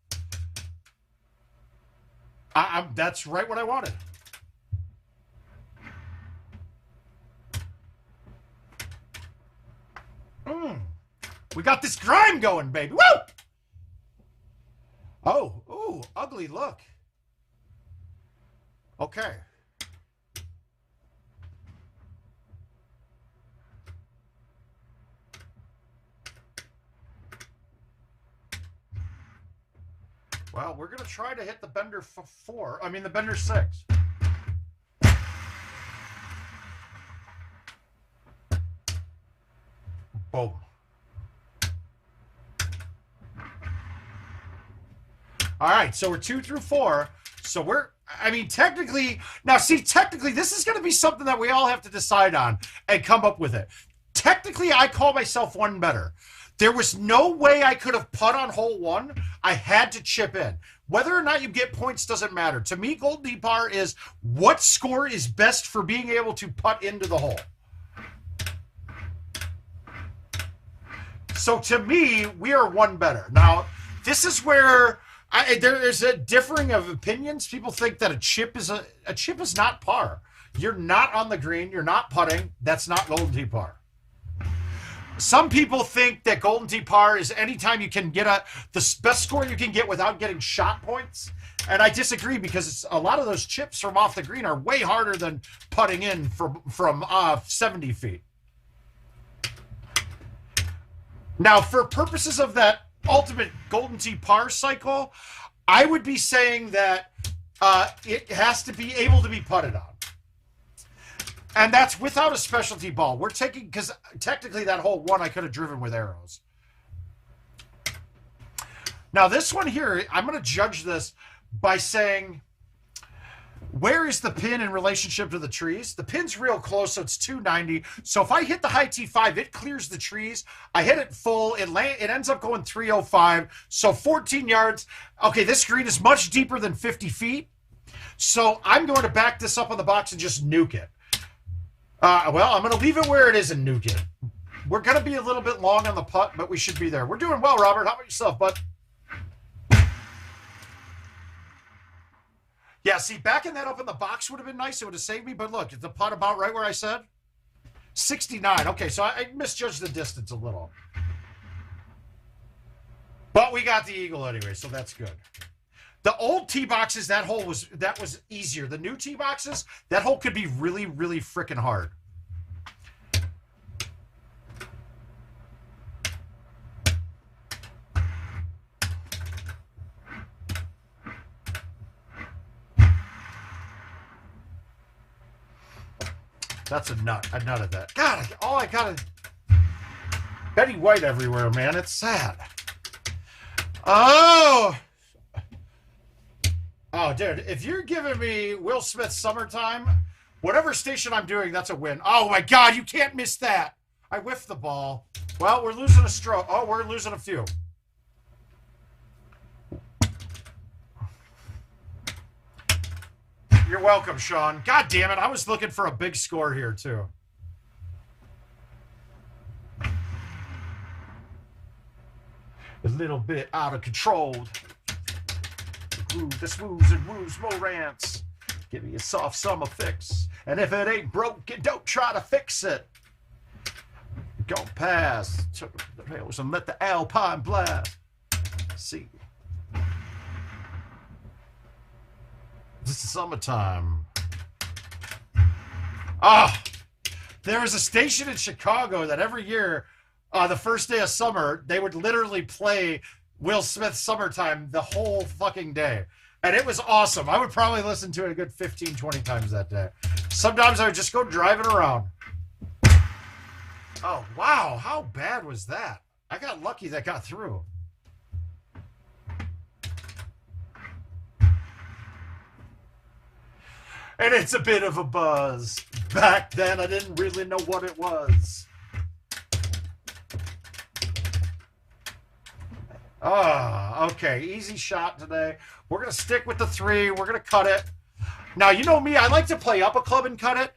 That's right what I wanted. We got this grime going, baby. Woo! Oh, ooh, ugly look. Okay. Well, we're going to try to hit the bender the bender 6. Boom. All right, so we're 2 through 4. So technically, this is going to be something that we all have to decide on and come up with it. Technically, I call myself one better. There was no way I could have putt on hole 1. I had to chip in. Whether or not you get points doesn't matter. To me, Golden Tee Par is what score is best for being able to putt into the hole. So to me, we are one better. Now, this is where there's a differing of opinions. People think that a chip is not par. You're not on the green. You're not putting. That's not Golden Tee Par. Some people think that Golden Tee Par is anytime you can get the best score you can get without getting shot points. And I disagree because a lot of those chips from off the green are way harder than putting in from 70 feet. Now, for purposes of that ultimate Golden Tee Par cycle, I would be saying that it has to be able to be putted on. And that's without a specialty ball. We're taking, because technically that hole 1 I could have driven with arrows. Now this one here, I'm going to judge this by saying, where is the pin in relationship to the trees? The pin's real close, so it's 290. So if I hit the high T5, it clears the trees. I hit it full. It ends up going 305. So 14 yards. Okay, this green is much deeper than 50 feet. So I'm going to back this up on the box and just nuke it. Well, I'm going to leave it where it is and nuke it. We're going to be a little bit long on the putt, but we should be there. We're doing well, Robert. How about yourself, bud? Yeah, see, backing that up in the box would have been nice. It would have saved me. But look, the putt about right where I said. 69. Okay, so I misjudged the distance a little. But we got the eagle anyway, so that's good. The old tee boxes, that was easier. The new tee boxes, that hole could be really, really freaking hard. That's a nut. I nutted that. God, all I got is Betty White everywhere, man. It's sad. Oh, dude, if you're giving me Will Smith Summertime, whatever station I'm doing, that's a win. Oh, my God, you can't miss that. I whiffed the ball. Well, we're losing a stroke. Oh, we're losing a few. You're welcome, Sean. God damn it, I was looking for a big score here, too. A little bit out of control. The smooths and woos, more rants. Give me a soft summer fix. And if it ain't broken, don't try to fix it. Go past the rails and let the alpine blast. See. This is summertime. Ah! There is a station in Chicago that every year, the first day of summer, they would literally play Will Smith Summertime the whole fucking day. And it was awesome. I would probably listen to it a good 15, 20 times that day. Sometimes I would just go driving around. Oh, wow. How bad was that? I got lucky that got through. And it's a bit of a buzz. Back then, I didn't really know what it was. Ah, okay. Easy shot today. We're going to stick with the 3. We're going to cut it. Now, you know me. I like to play up a club and cut it.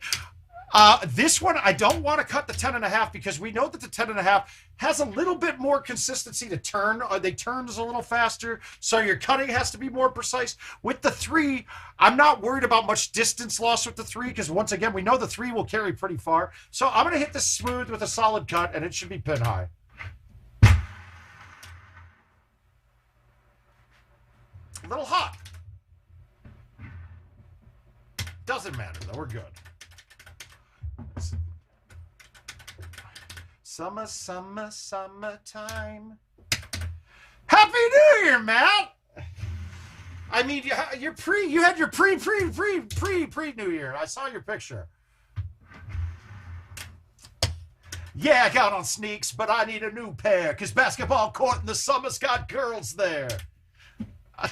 This one, I don't want to cut the 10.5 because we know that the 10.5 has a little bit more consistency to turn. They turn a little faster, so your cutting has to be more precise. With the 3, I'm not worried about much distance loss with the 3 because, once again, we know the 3 will carry pretty far. So I'm going to hit this smooth with a solid cut, and it should be pin high. A little hot. Doesn't matter, though. We're good. Summer, summer, summertime. Happy New Year, Matt! I mean, you had your pre-New Year. I saw your picture. Yeah, I got on sneaks, but I need a new pair, because basketball court in the summer's got girls there.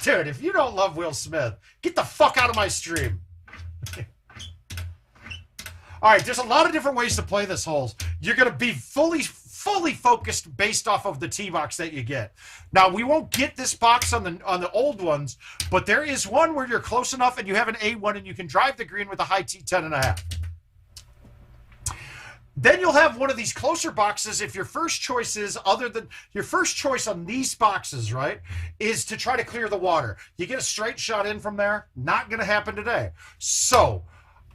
Dude, if you don't love Will Smith, get the fuck out of my stream. All right, there's a lot of different ways to play this hole. You're going to be fully focused based off of the tee box that you get. Now, we won't get this box on the old ones, but there is one where you're close enough and you have an A1 and you can drive the green with a high tee 10.5. Then you'll have one of these closer boxes if your first choice is, other than your first choice on these boxes, right, is to try to clear the water. You get a straight shot in from there. Not going to happen today. So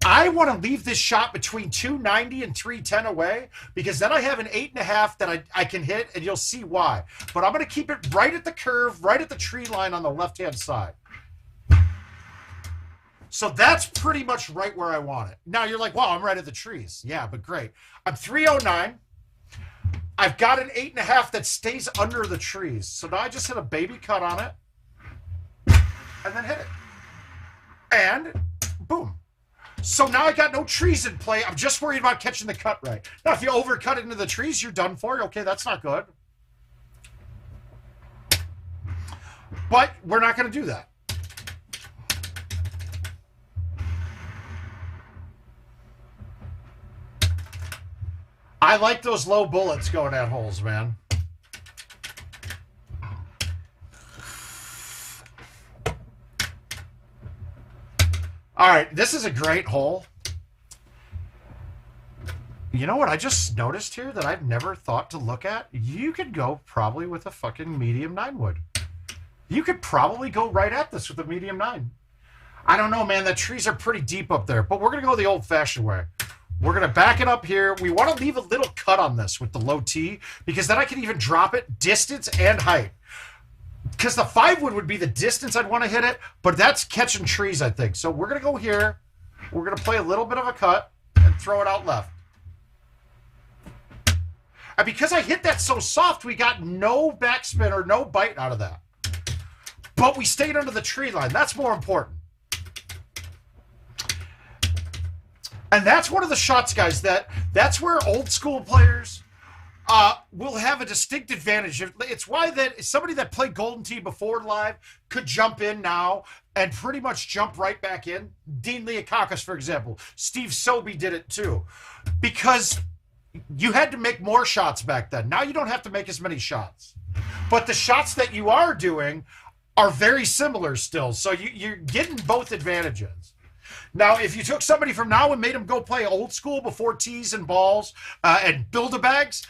I want to leave this shot between 290 and 310 away because then I have an 8.5 that I can hit, and you'll see why. But I'm going to keep it right at the curve, right at the tree line on the left-hand side. So that's pretty much right where I want it. Now you're like, wow, I'm right at the trees. Yeah, but great. I'm 309. I've got an 8.5 that stays under the trees. So now I just hit a baby cut on it and then hit it. And boom. So now I got no trees in play. I'm just worried about catching the cut right. Now, if you overcut it into the trees, you're done for. Okay, that's not good. But we're not going to do that. I like those low bullets going at holes, man. All right, this is a great hole. You know what I just noticed here that I've never thought to look at? You could go probably with a fucking medium 9 wood. You could probably go right at this with a medium 9. I don't know, man. The trees are pretty deep up there, but we're going to go the old-fashioned way. We're going to back it up here. We want to leave a little cut on this with the low T, because then I can even drop it distance and height. Because the 5-wood would be the distance I'd want to hit it, but that's catching trees, I think. So we're going to go here. We're going to play a little bit of a cut and throw it out left. And because I hit that so soft, we got no backspin or no bite out of that. But we stayed under the tree line. That's more important. And that's one of the shots, guys, that's where old school players will have a distinct advantage. It's why that somebody that played Golden Tee before live could jump in now and pretty much jump right back in. Dean Leakakis, for example. Steve Sobey did it too. Because you had to make more shots back then. Now you don't have to make as many shots. But the shots that you are doing are very similar still. So you're getting both advantages. Now, if you took somebody from now and made them go play old school before tees and balls and Build-A-Bags,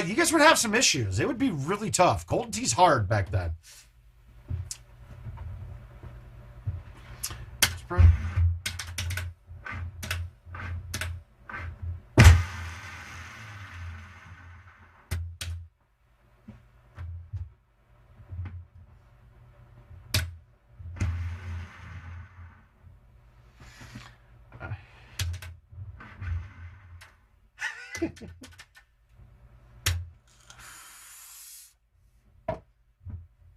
you guys would have some issues. It would be really tough. Golden Tee's hard back then.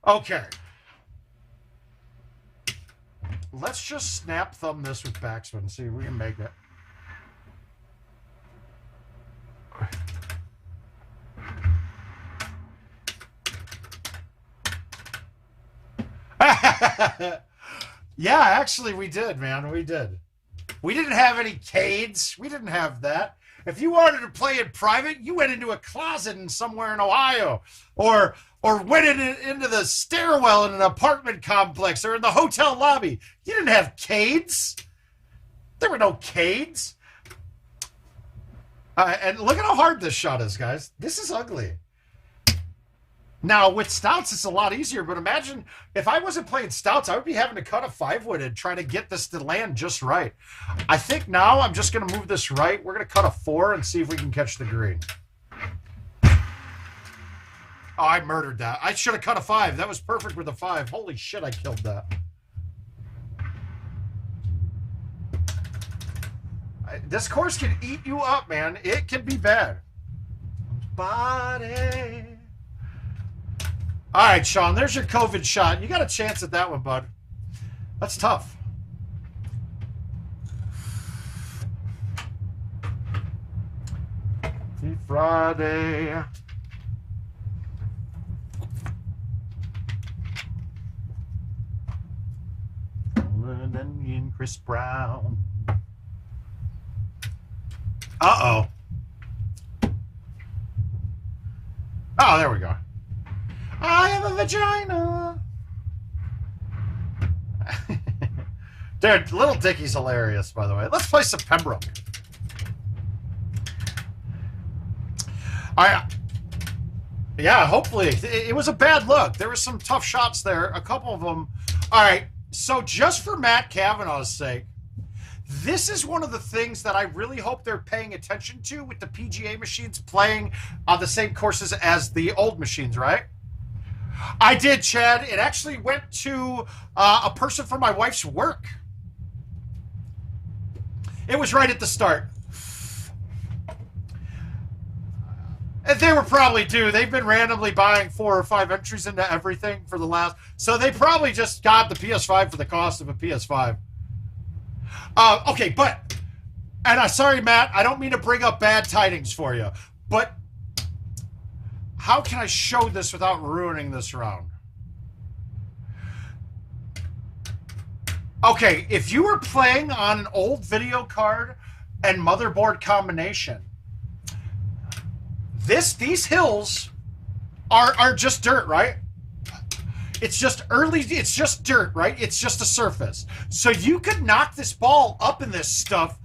Okay. Let's just snap thumb this with backspin and see if we can make it. Yeah, actually we did, man. We did. We didn't have any cades. We didn't have that. If you wanted to play in private, you went into a closet in somewhere in Ohio, or went into the stairwell in an apartment complex, or in the hotel lobby. You didn't have cades. There were no cades. And look at how hard this shot is, guys. This is ugly. Now, with stouts, it's a lot easier, but imagine if I wasn't playing stouts, I would be having to cut a 5-wood and try to get this to land just right. I think now I'm just going to move this right. We're going to cut a 4 and see if we can catch the green. Oh, I murdered that. I should have cut a 5. That was perfect with a 5. Holy shit, I killed that. This course can eat you up, man. It can be bad. Body. All right, Sean, there's your COVID shot. You got a chance at that one, bud. That's tough. Friday. And Chris Brown. Uh-oh. Oh, there we go. I have a vagina. Dude, Little Dickie's hilarious, by the way. Let's play some Pembroke. All right. Yeah, hopefully. It was a bad look. There were some tough shots there. A couple of them. All right. So just for Matt Kavanaugh's sake, this is one of the things that I really hope they're paying attention to with the PGA machines playing on the same courses as the old machines, right? I did, Chad. It actually went to a person from my wife's work. It was right at the start. And they were probably due. They've been randomly buying 4 or 5 entries into everything for the last... So they probably just got the PS5 for the cost of a PS5. Okay, but... And I'm sorry, Matt. I don't mean to bring up bad tidings for you. But... how can I show this without ruining this round? Okay, if you were playing on an old video card and motherboard combination, these hills are just dirt, right? It's just it's just dirt, right? It's just a surface. So you could knock this ball up in this stuff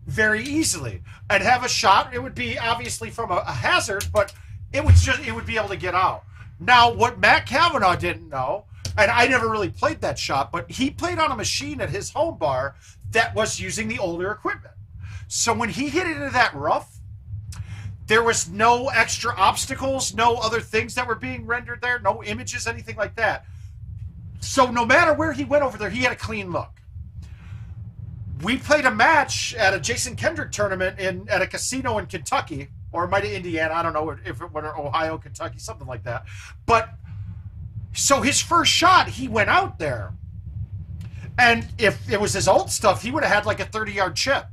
very easily and have a shot. It would be obviously from a hazard, but it would be able to get out. Now, what Matt Kavanaugh didn't know And I never really played that shot, but he played on a machine at his home bar that was using the older equipment. So when he hit it into that rough, there was no extra obstacles, no other things that were being rendered there, no images, anything like that. So no matter where he went over there, he had a clean look. We played a match at a Jason Kendrick tournament at a casino in Kentucky, or it might have Indiana, I don't know if it went Ohio, Kentucky, something like that. But so his first shot, he went out there. And if it was his old stuff, he would have had like a 30-yard chip.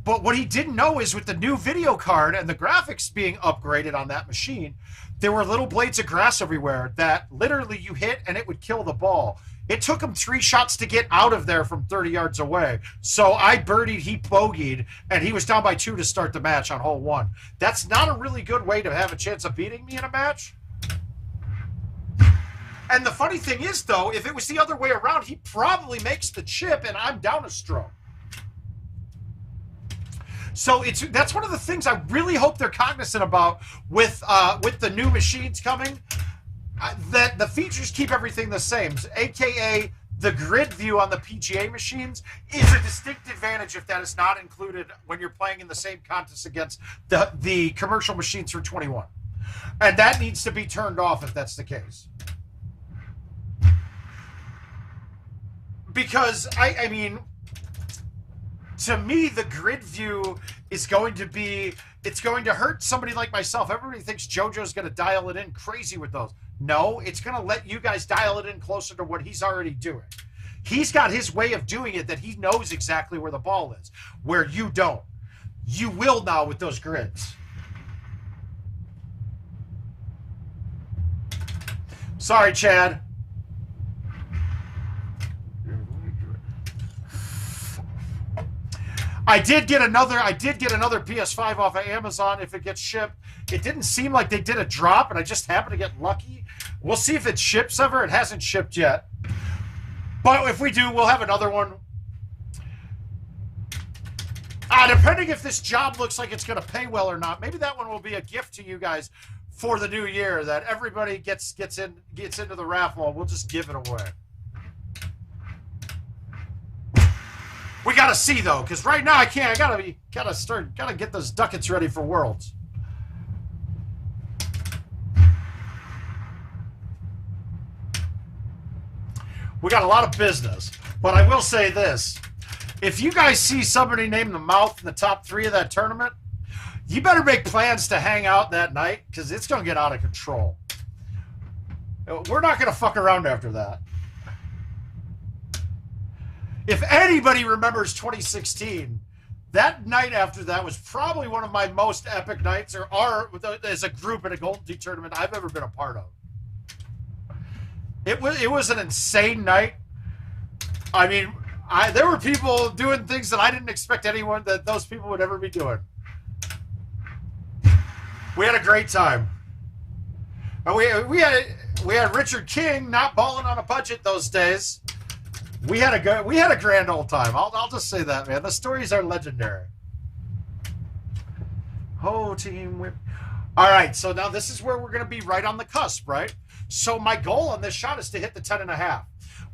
But what he didn't know is with the new video card and the graphics being upgraded on that machine, there were little blades of grass everywhere that literally you hit and it would kill the ball. It took him 3 shots to get out of there from 30 yards away. So I birdied, he bogeyed, and he was down by 2 to start the match on hole 1. That's not a really good way to have a chance of beating me in a match. And the funny thing is, though, if it was the other way around, he probably makes the chip and I'm down a stroke. So that's one of the things I really hope they're cognizant about with the new machines coming. That the features keep everything the same, aka the grid view on the PGA machines is a distinct advantage if that is not included when you're playing in the same contest against the commercial machines for 21. And that needs to be turned off if that's the case. Because, I mean, to me, the grid view is going to be, it's going to hurt somebody like myself. Everybody thinks JoJo's going to dial it in crazy with those. No, it's going to let you guys dial it in closer to what he's already doing. He's got his way of doing it that he knows exactly where the ball is, where you don't. You will now with those grids. Sorry, Chad. I did get another PS5 off of Amazon if it gets shipped. It didn't seem like they did a drop, and I just happened to get lucky. We'll see if it ships ever. It hasn't shipped yet. But if we do, we'll have another one. Depending if this job looks like it's going to pay well or not, maybe that one will be a gift to you guys for the new year, that everybody gets into the raffle, and we'll just give it away. We gotta see though, because right now I can't. I gotta get those ducats ready for Worlds. We got a lot of business, but I will say this: if you guys see somebody named the Mouth in the top 3 of that tournament, you better make plans to hang out that night, because it's gonna get out of control. We're not gonna fuck around after that. If anybody remembers 2016, that night after that was probably one of my most epic nights, or as a group in a GoldenTeeTV tournament I've ever been a part of. It was an insane night. I mean, there were people doing things that I didn't expect those people would ever be doing. We had a great time. And we had Richard King not balling on a budget those days. We had a grand old time. I'll just say that, man. The stories are legendary. Oh, team whip. All right, so now this is where we're going to be right on the cusp, right? So my goal on this shot is to hit the 10.5.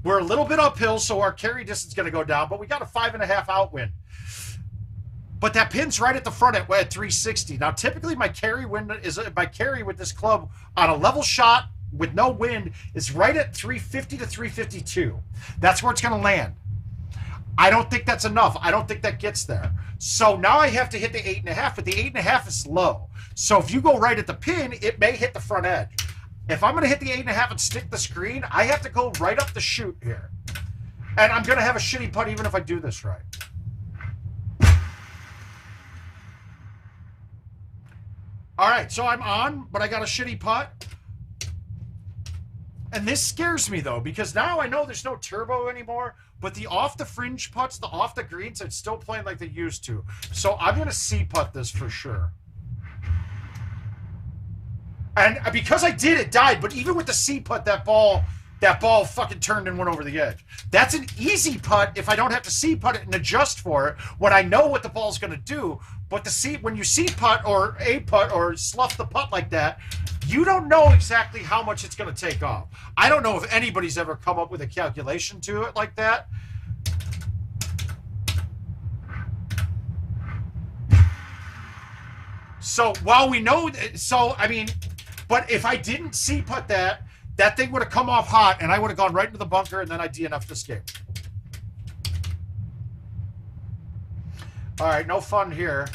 We're a little bit uphill, so our carry distance is going to go down, but we got a 5.5 outwind. But that pin's right at the front at 360. Now, typically my carry with this club on a level shot with no wind is right at 350 to 352. That's where it's going to land. I don't think that's enough. I don't think that gets there. So now I have to hit the 8.5, but the 8.5 is low. So if you go right at the pin, it may hit the front edge. If I'm going to hit the 8.5 and stick the screen, I have to go right up the chute here. And I'm going to have a shitty putt even if I do this right. All right, so I'm on, but I got a shitty putt. And this scares me, though, because now I know there's no turbo anymore, but the off-the-fringe putts, the off-the-greens, are still playing like they used to. So I'm going to C-putt this for sure. And because I did, it died. But even with the C-putt, that ball fucking turned and went over the edge. That's an easy putt if I don't have to C-putt it and adjust for it when I know what the ball's going to do. But when you see putt or a putt or slough the putt like that, you don't know exactly how much it's going to take off. I don't know if anybody's ever come up with a calculation to it like that. So while we know, I mean, but if I didn't see putt that thing would have come off hot and I would have gone right into the bunker and then I DNF'd this game. All right, no fun here.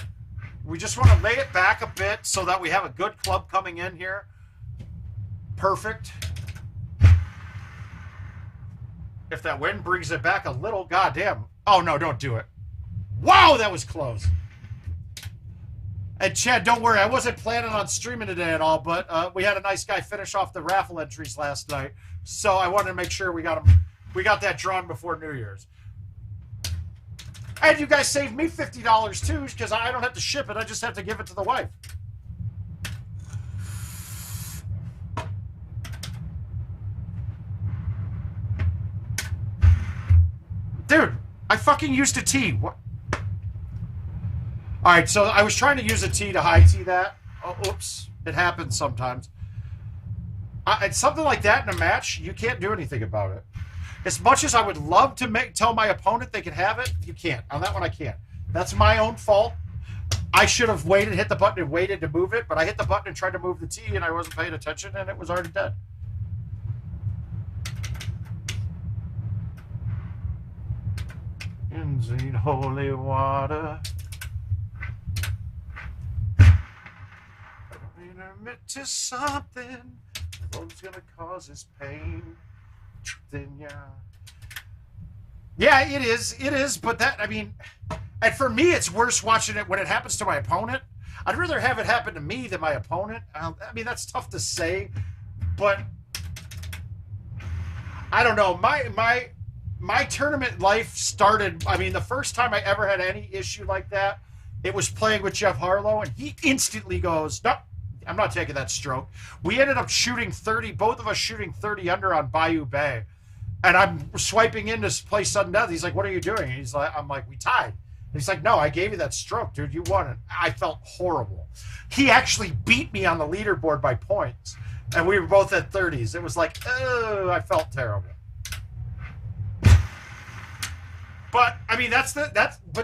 We just want to lay it back a bit so that we have a good club coming in here. Perfect. If that wind brings it back a little, goddamn. Oh, no, don't do it. Wow, that was close. And Chad, don't worry, I wasn't planning on streaming today at all, but we had a nice guy finish off the raffle entries last night, so I wanted to make sure we got that drawn before New Year's. And you guys saved me $50 too, because I don't have to ship it, I just have to give it to the wife. Dude, I fucking used a tee. What? All right, so I was trying to use a tee to high tee that. Oh, oops. It happens sometimes. It's something like that in a match, you can't do anything about it. As much as I would love to tell my opponent they can have it, you can't. On that one, I can't. That's my own fault. I should have waited, hit the button, and waited to move it, but I hit the button and tried to move the tee, and I wasn't paying attention, and it was already dead. In sweet holy water. Admit to something, what's gonna cause this pain? Then yeah, it is. But that, I mean, and for me, it's worse watching it when it happens to my opponent. I'd rather have it happen to me than my opponent. I mean, that's tough to say, but I don't know. My tournament life started. I mean, the first time I ever had any issue like that, it was playing with Jeff Harlow, and he instantly goes, "No, I'm not taking that stroke." We ended up shooting 30, both of us shooting 30 under on Bayou Bay. And I'm swiping in to play sudden death. He's like, "What are you doing?" And I'm like, "We tied." And he's like, "No, I gave you that stroke, dude. You won it." I felt horrible. He actually beat me on the leaderboard by points. And we were both at 30s. It was like, oh, I felt terrible. But I mean,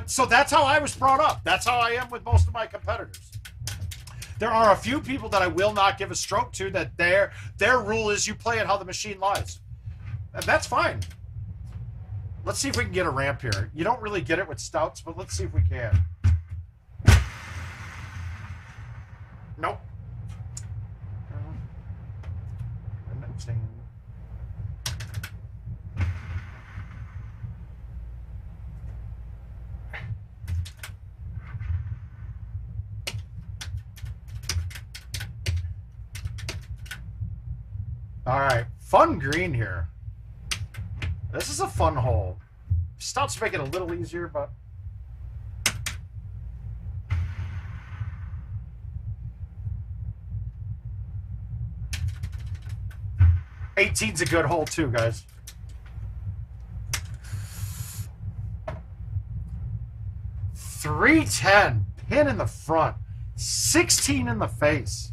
so that's how I was brought up. That's how I am with most of my competitors. There are a few people that I will not give a stroke to, that their rule is you play it how the machine lies. And that's fine. Let's see if we can get a ramp here. You don't really get it with stouts, but let's see if we can. Nope. All right, fun green here. This is a fun hole. Stouts make it a little easier, but eighteen's a good hole too, guys. .310, pin in the front, 16 in the face.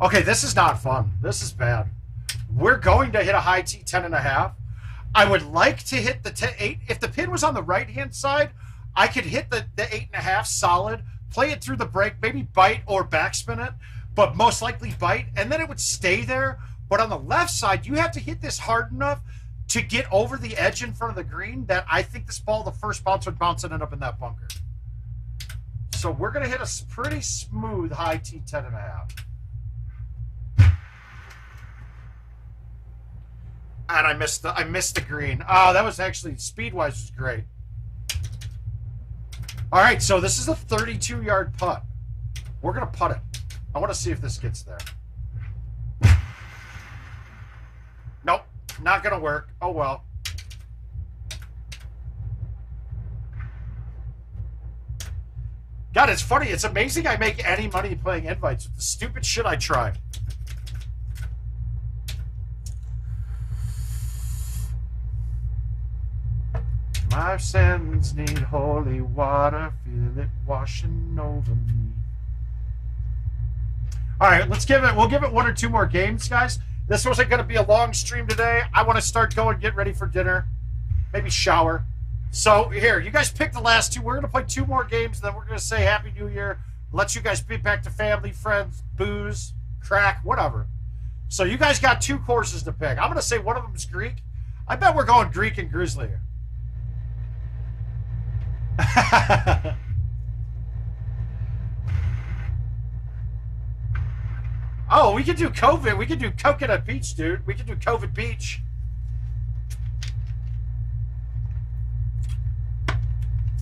Okay, this is not fun. This is bad. We're going to hit a high tee 10.5. I would like to hit the 8. If the pin was on the right-hand side, I could hit the 8.5 solid, play it through the break, maybe bite or backspin it, but most likely bite, and then it would stay there. But on the left side, you have to hit this hard enough to get over the edge in front of the green that I think this ball, the first bounce would bounce and end up in that bunker. So we're going to hit a pretty smooth high tee 10.5. And I missed the green. Oh, that was actually, speed-wise, was great. All right, so this is a 32-yard putt. We're going to putt it. I want to see if this gets there. Nope, not going to work. Oh, well. God, it's funny. It's amazing I make any money playing invites with the stupid shit I try. My sins need holy water, feel it washing over me. All right, we'll give it one or two more games, guys. This wasn't going to be a long stream today. I want to start going, get ready for dinner, maybe shower. So here, you guys pick the last two. We're going to play two more games, then we're going to say Happy New Year, let you guys be back to family, friends, booze, crack, whatever. So you guys got two courses to pick. I'm going to say one of them is Greek. I bet we're going Greek and Grizzly. Oh, we could do COVID. We could do Coconut Beach, dude. We could do COVID Beach.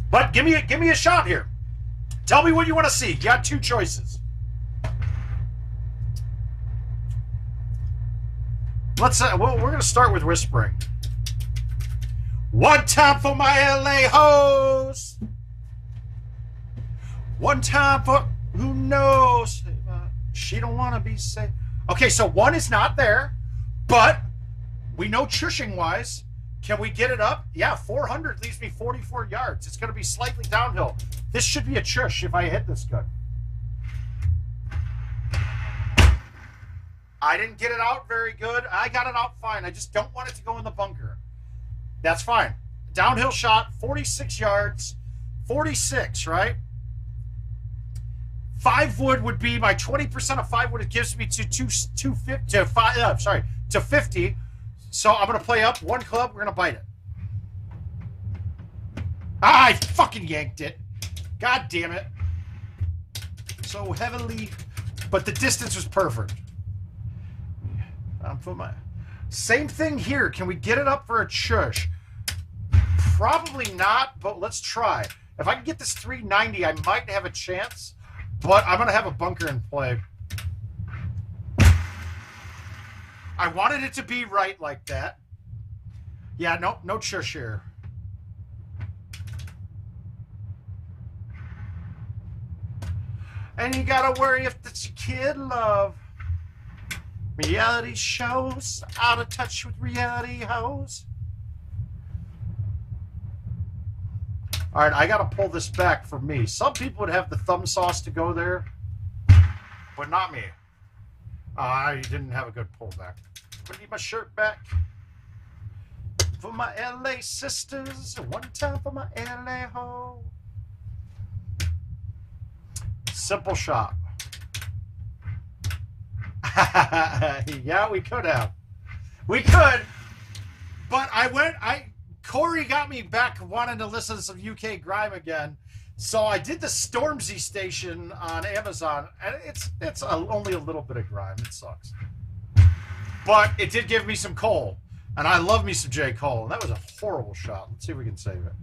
But give me a shot here. Tell me what you want to see. You got two choices. Let's. Well, we're gonna start with whispering. One time for my LA hoes. One time for who knows. She don't want to be safe. Okay, so one is not there, but we know chushing wise. Can we get it up? Yeah, 400 leaves me 44 yards. It's going to be slightly downhill. This should be a chush if I hit this good. I didn't get it out very good. I got it out fine. I just don't want it to go in the bunker. That's fine. Downhill shot, 46 yards. 46, right? 5 wood would be my 20% of 5 wood. It gives me to 50. So I'm going to play up one club. We're going to bite it. Ah, I fucking yanked it. God damn it. So heavily. But the distance was perfect. Same thing here. Can we get it up for a chush? Probably not, but let's try. If I can get this 390, I might have a chance. But I'm going to have a bunker in play. I wanted it to be right like that. Yeah, no chush here. And you got to worry if it's your kid love. Reality shows, out of touch with reality hoes. All right, I got to pull this back for me. Some people would have the thumb sauce to go there, but not me. I didn't have a good pullback. I need my shirt back. For my LA sisters, one time for my LA hoe. Simple shot. Yeah, we could have. We could, but Corey got me back wanting to listen to some UK grime again. So I did the Stormzy station on Amazon, and it's only a little bit of grime. It sucks. But it did give me some Cole, and I love me some J. Cole, and that was a horrible shot. Let's see if we can save it.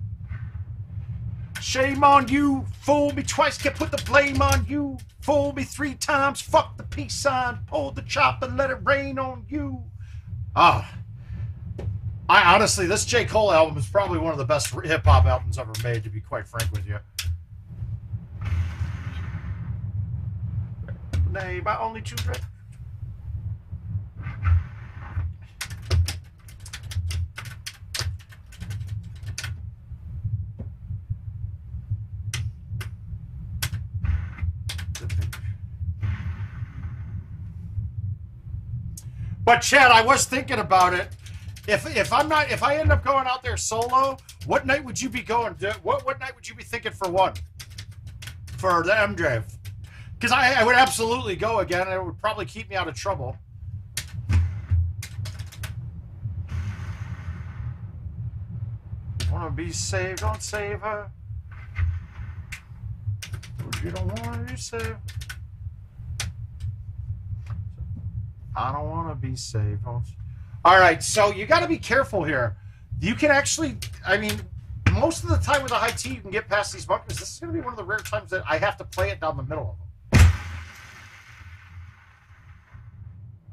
Shame on you, fool me twice, can't put the blame on you. Fool me 3 times, fuck the peace sign, pull the chopper, let it rain on you. I honestly, this J. Cole album is probably one of the best hip-hop albums ever made, to be quite frank with you. Name my only children. But Chad, I was thinking about it. If I end up going out there solo, what night would you be going? What night would you be thinking for one? For the MJ? Because I would absolutely go again, and it would probably keep me out of trouble. Wanna be saved? Don't save her. You don't wanna be saved. I don't want to be saved. All right, so you got to be careful here. You can actually, I mean, most of the time with a high T, you can get past these bunkers. This is going to be one of the rare times that I have to play it down the middle of them.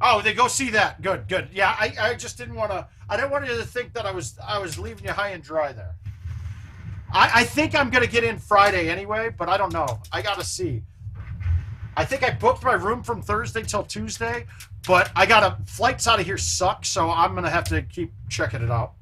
Oh, they go see that. Good, good. Yeah, I just didn't want to. I didn't want you to think that I was leaving you high and dry there. I think I'm going to get in Friday anyway, but I don't know. I got to see. I think I booked my room from Thursday till Tuesday, but I got flights out of here suck, so I'm going to have to keep checking it out.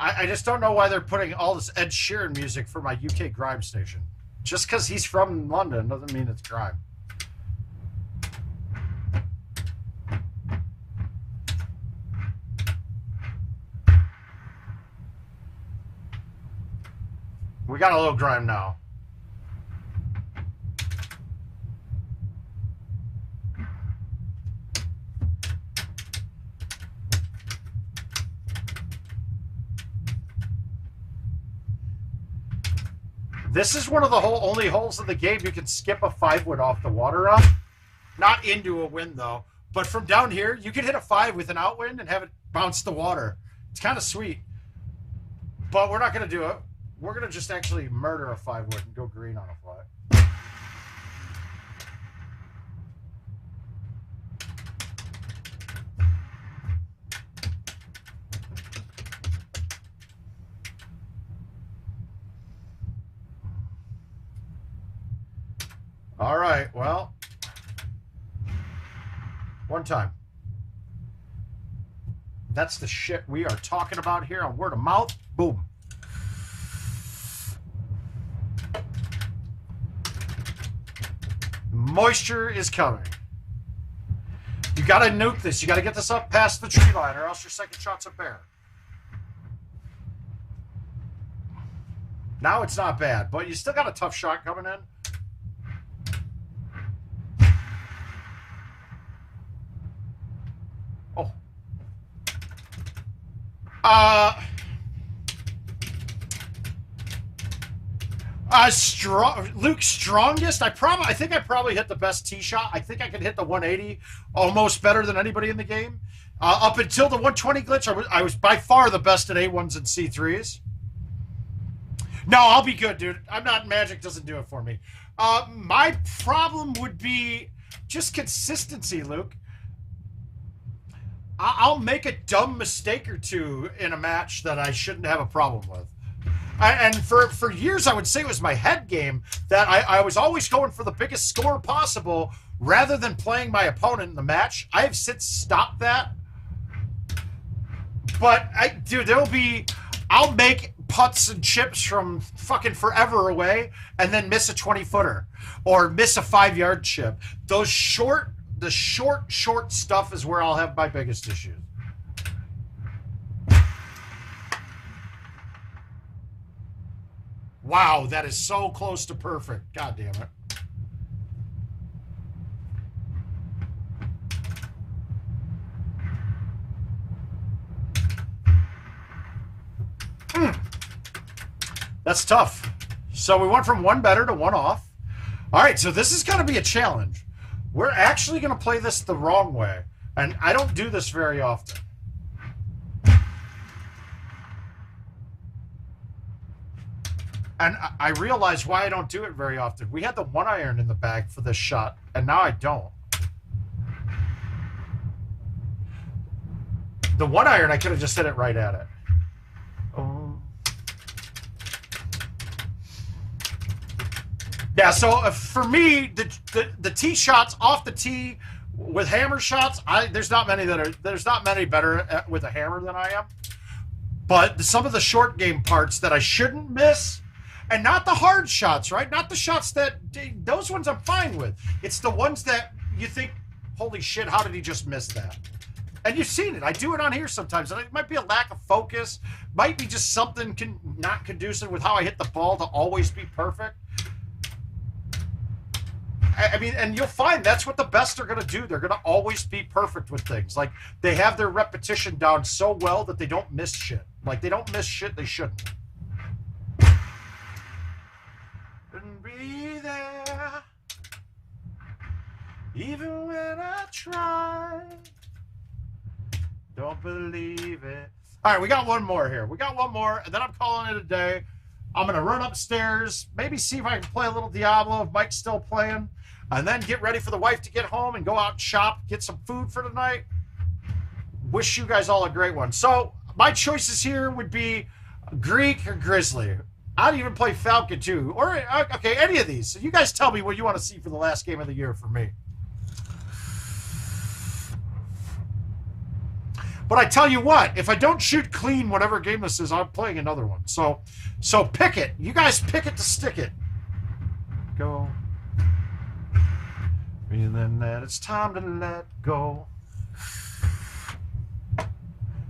I just don't know why they're putting all this Ed Sheeran music for my UK grime station. Just because he's from London doesn't mean it's grime. We got a little grime now. This is one of the only holes in the game you can skip a 5-wood off the water on. Not into a wind, though. But from down here, you can hit a 5 with an outwind and have it bounce the water. It's kind of sweet. But we're not going to do it. We're going to just actually murder a 5-wood and go green on a flat. All right, well, one time. That's the shit we are talking about here on Word of Mouth. Boom. Moisture is coming. You got to nuke this. You got to get this up past the tree line, or else your second shot's a bear. Now it's not bad, but you still got a tough shot coming in. Luke's strongest. I think I probably hit the best tee shot. I think I can hit the 180 almost better than anybody in the game. Up until the 120 glitch, I was by far the best at A1s and C3s. No, I'll be good, dude. I'm not. Magic doesn't do it for me. My problem would be just consistency, Luke. I'll make a dumb mistake or two in a match that I shouldn't have a problem with. And for years, I would say it was my head game that I was always going for the biggest score possible rather than playing my opponent in the match. I have since stopped that. But, dude, I'll make putts and chips from fucking forever away and then miss a 20-footer or miss a 5-yard chip. The short stuff is where I'll have my biggest issues. Wow, that is so close to perfect. God damn it. That's tough. So we went from one better to one off. All right, so this is going to be a challenge. We're actually going to play this the wrong way. And I don't do this very often. And I realize why I don't do it very often. We had the 1-iron in the bag for this shot, and now I don't. The 1-iron, I could have just hit it right at it. Oh. Yeah, so for me, the tee shots off the tee with hammer shots, there's not many better with a hammer than I am. But some of the short game parts that I shouldn't miss. And not the hard shots, right? Not the shots those ones I'm fine with. It's the ones that you think, holy shit, how did he just miss that? And you've seen it. I do it on here sometimes. And it might be a lack of focus. Might be just something not conducive with how I hit the ball to always be perfect. I mean, and you'll find that's what the best are going to do. They're going to always be perfect with things. Like, they have their repetition down so well that they don't miss shit. Like, they don't miss shit they shouldn't. Be there, even when I try. Don't believe it. All right, we got one more here. We got one more, and then I'm calling it a day. I'm going to run upstairs, maybe see if I can play a little Diablo if Mike's still playing, and then get ready for the wife to get home and go out and shop, get some food for tonight. Wish you guys all a great one. So my choices here would be Greek or Grizzly. I'd even play Falcon too. Or, okay, any of these. So you guys tell me what you want to see for the last game of the year for me. But I tell you what, if I don't shoot clean whatever game this is, I'm playing another one. So pick it. You guys pick it to stick it. Go. Feeling that it's time to let go.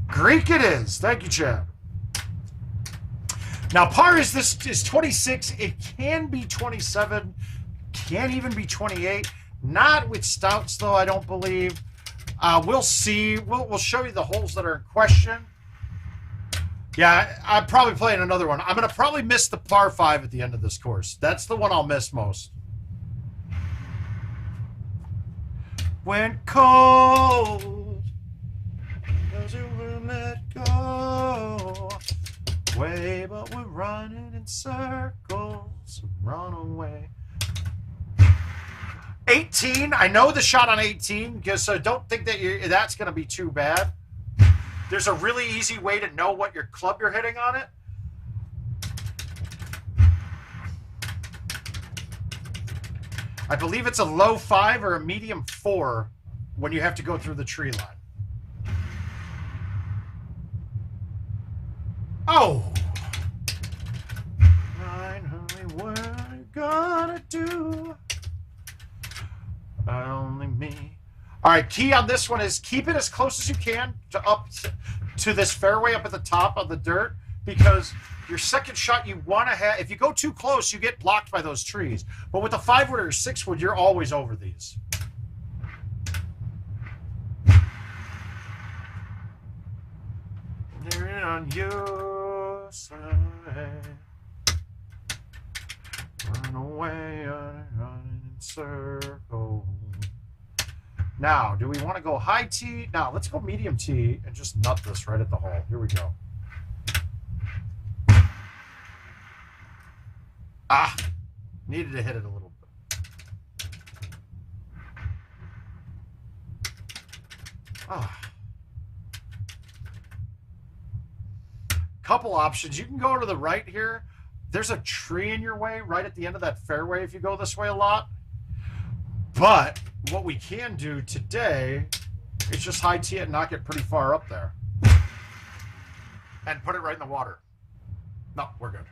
Greek it is. Thank you, Chad. Now, par is 26. It can be 27. Can even be 28. Not with stouts, though, I don't believe. We'll see. We'll show you the holes that are in question. Yeah, I'm probably playing another one. I'm going to probably miss the par 5 at the end of this course. That's the one I'll miss most. Went cold, as you will let go. Way, but we're running in circles. Run away. 18. I know the shot on 18, because I don't think that that's going to be too bad. There's a really easy way to know what your club you're hitting on it. I believe it's a low 5 or a medium 4 when you have to go through the tree line. Oh! Finally, what are you gonna do? Only me. All right, key on this one is keep it as close as you can to this fairway up at the top of the dirt, because your second shot you want to have, if you go too close, you get blocked by those trees. But with a 5-wood or a 6-wood, you're always over these. They're on your side. Run away, run in circles. Now, do we want to go high tee? Now, let's go medium tee and just nut this right at the hole. Here we go. Ah, needed to hit it a little bit. Ah. Couple options. You can go to the right here. There's a tree in your way right at the end of that fairway if you go this way a lot. But what we can do today is just high tee it and knock it pretty far up there. And put it right in the water. No, we're good.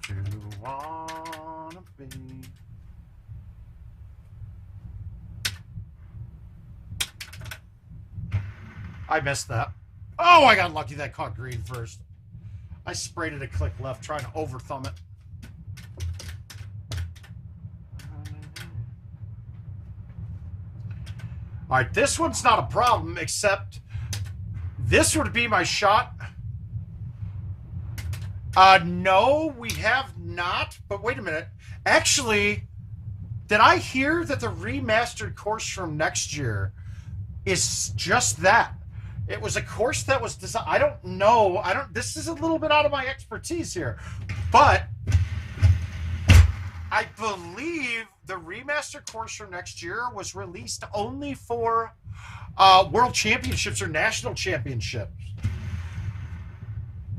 You wanna be. I missed that. Oh, I got lucky that caught green first. I sprayed it a click left, trying to over-thumb it. All right, this one's not a problem, except this would be my shot. No, we have not. But wait a minute. Actually, did I hear that the remastered course from next year is just that? It was a course that was designed. I don't know. This is a little bit out of my expertise here, but I believe the remastered course from next year was released only for World Championships or National Championships.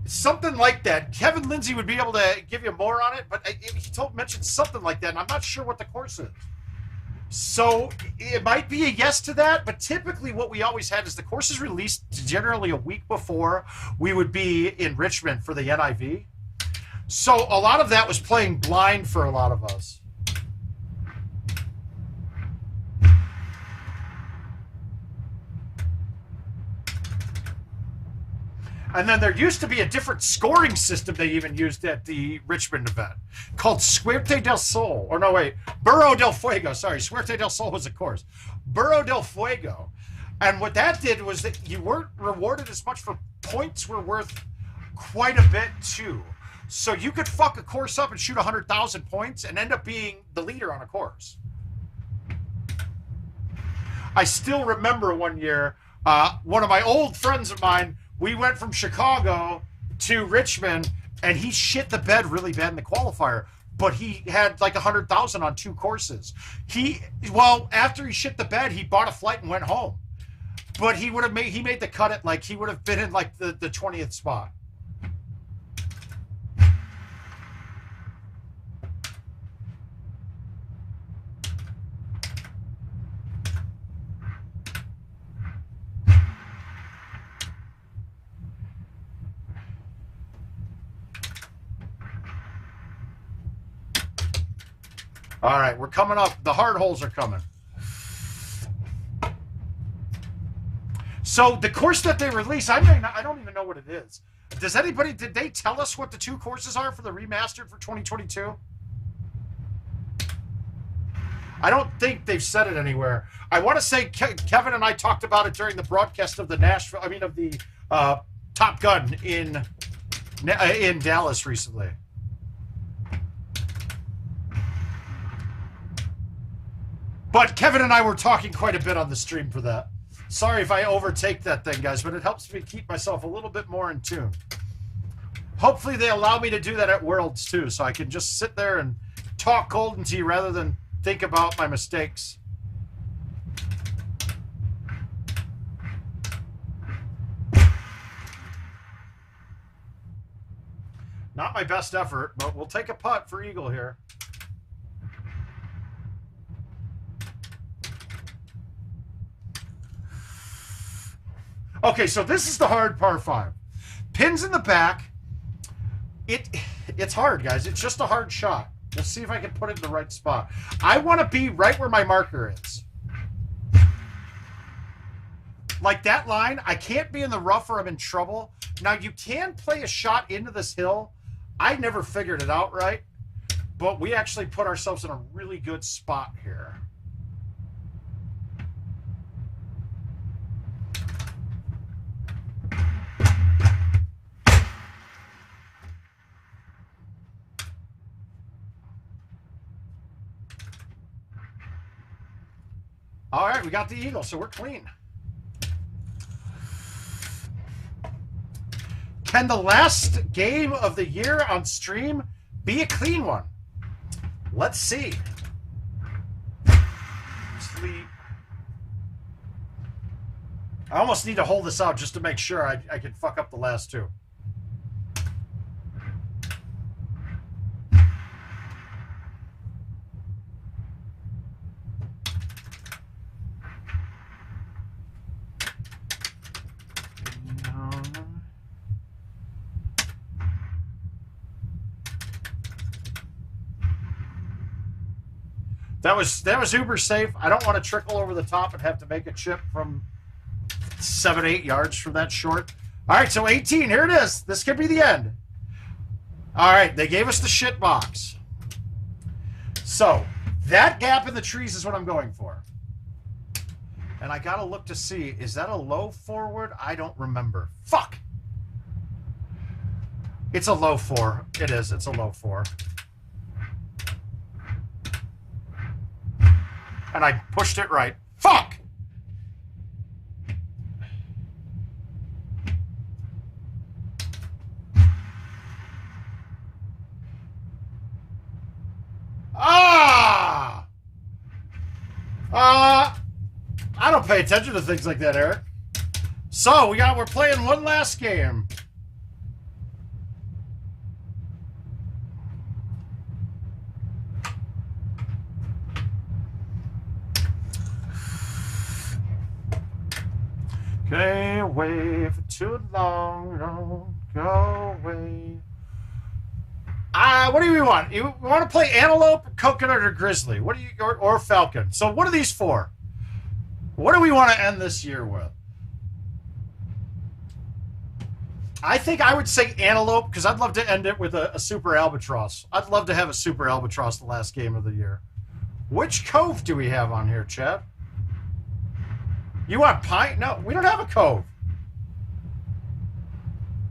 Something like that. Kevin Lindsay would be able to give you more on it, but he mentioned something like that, and I'm not sure what the course is. So it might be a yes to that, but typically what we always had is the course is released generally a week before we would be in Richmond for the NIV. So a lot of that was playing blind for a lot of us. And then there used to be a different scoring system they even used at the Richmond event called Suerte del Sol. Or no, wait, Burro del Fuego. Sorry, Suerte del Sol was a course. Burro del Fuego. And what that did was that you weren't rewarded as much for points were worth quite a bit too. So you could fuck a course up and shoot 100,000 points and end up being the leader on a course. I still remember one year, one of my old friends of mine, we went from Chicago to Richmond, and he shit the bed really bad in the qualifier. But he had like 100,000 on 2 courses. After he shit the bed, he bought a flight and went home. But he made the cut at he would have been in like the 20th spot. All right, we're coming up. The hard holes are coming. So the course that they release, I don't even know what it is. Did they tell us what the 2 courses are for the remastered for 2022? I don't think they've said it anywhere. I want to say Kevin and I talked about it during the broadcast of the Top Gun in Dallas recently. But Kevin and I were talking quite a bit on the stream for that. Sorry if I overtake that thing, guys, but it helps me keep myself a little bit more in tune. Hopefully they allow me to do that at Worlds, too, so I can just sit there and talk Golden Tee rather than think about my mistakes. Not my best effort, but we'll take a putt for eagle here. Okay, so this is the hard par 5. Pins in the back. It's hard, guys. It's just a hard shot. Let's see if I can put it in the right spot. I want to be right where my marker is. Like that line, I can't be in the rough or I'm in trouble. Now, you can play a shot into this hill. I never figured it out right, but we actually put ourselves in a really good spot here. All right, we got the eagle, so we're clean. Can the last game of the year on stream be a clean one? Let's see. Sleep. I almost need to hold this out just to make sure I can fuck up the last 2. That was uber safe. I don't want to trickle over the top and have to make a chip from 7, 8 yards from that short. All right, so 18. Here it is. This could be the end. All right, they gave us the shit box. So that gap in the trees is what I'm going for. And I got to look to see, is that a low forward? I don't remember. Fuck. It's a low 4. It is. It's a low 4. And I pushed it right. Fuck! Ah! I don't pay attention to things like that, Eric. So we're playing one last game. Stay away for too long, don't go away. What do we want? We want to play antelope, coconut, or grizzly? What do you or falcon? So what are these for? What do we want to end this year with? I think I would say antelope because I'd love to end it with a super albatross. I'd love to have a super albatross the last game of the year. Which cove do we have on here, Chad? You want pine? No, we don't have a cove.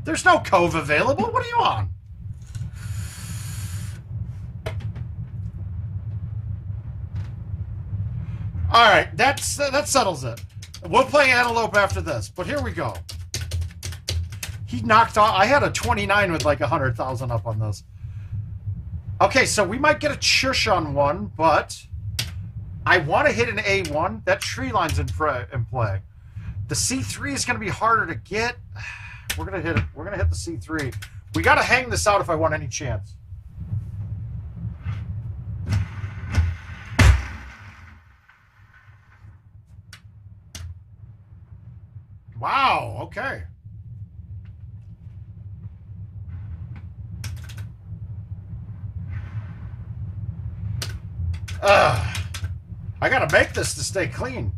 There's no cove available. What are you on? All right, that settles it. We'll play antelope after this, but here we go. He knocked off. I had a 29 with like 100,000 up on this. Okay, so we might get a chush on one, but I want to hit an A1. That tree line's in play. The C3 is going to be harder to get. We're going to hit it. We're going to hit the C3. We got to hang this out if I want any chance. Wow, okay. I gotta make this to stay clean.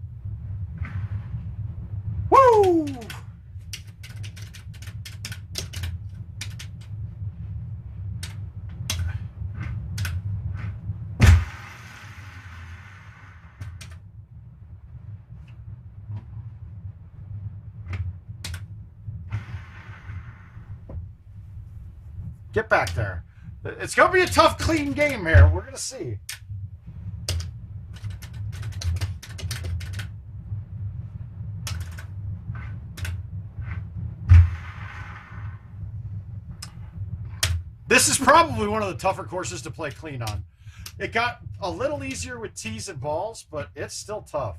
Woo! Get back there. It's going to be a tough, clean game here. We're going to see. This is probably one of the tougher courses to play clean on. It got a little easier with tees and balls, but it's still tough.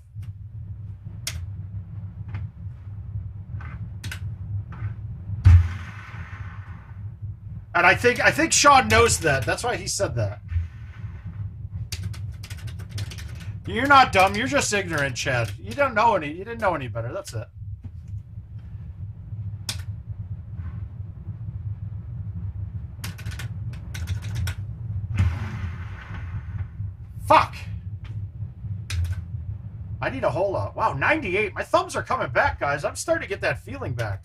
And I think Sean knows that. That's why he said that. You're not dumb. You're just ignorant, Chad. You don't know any. You didn't know any better. That's it. Fuck. I need a hole out. Wow, 98. My thumbs are coming back, guys. I'm starting to get that feeling back.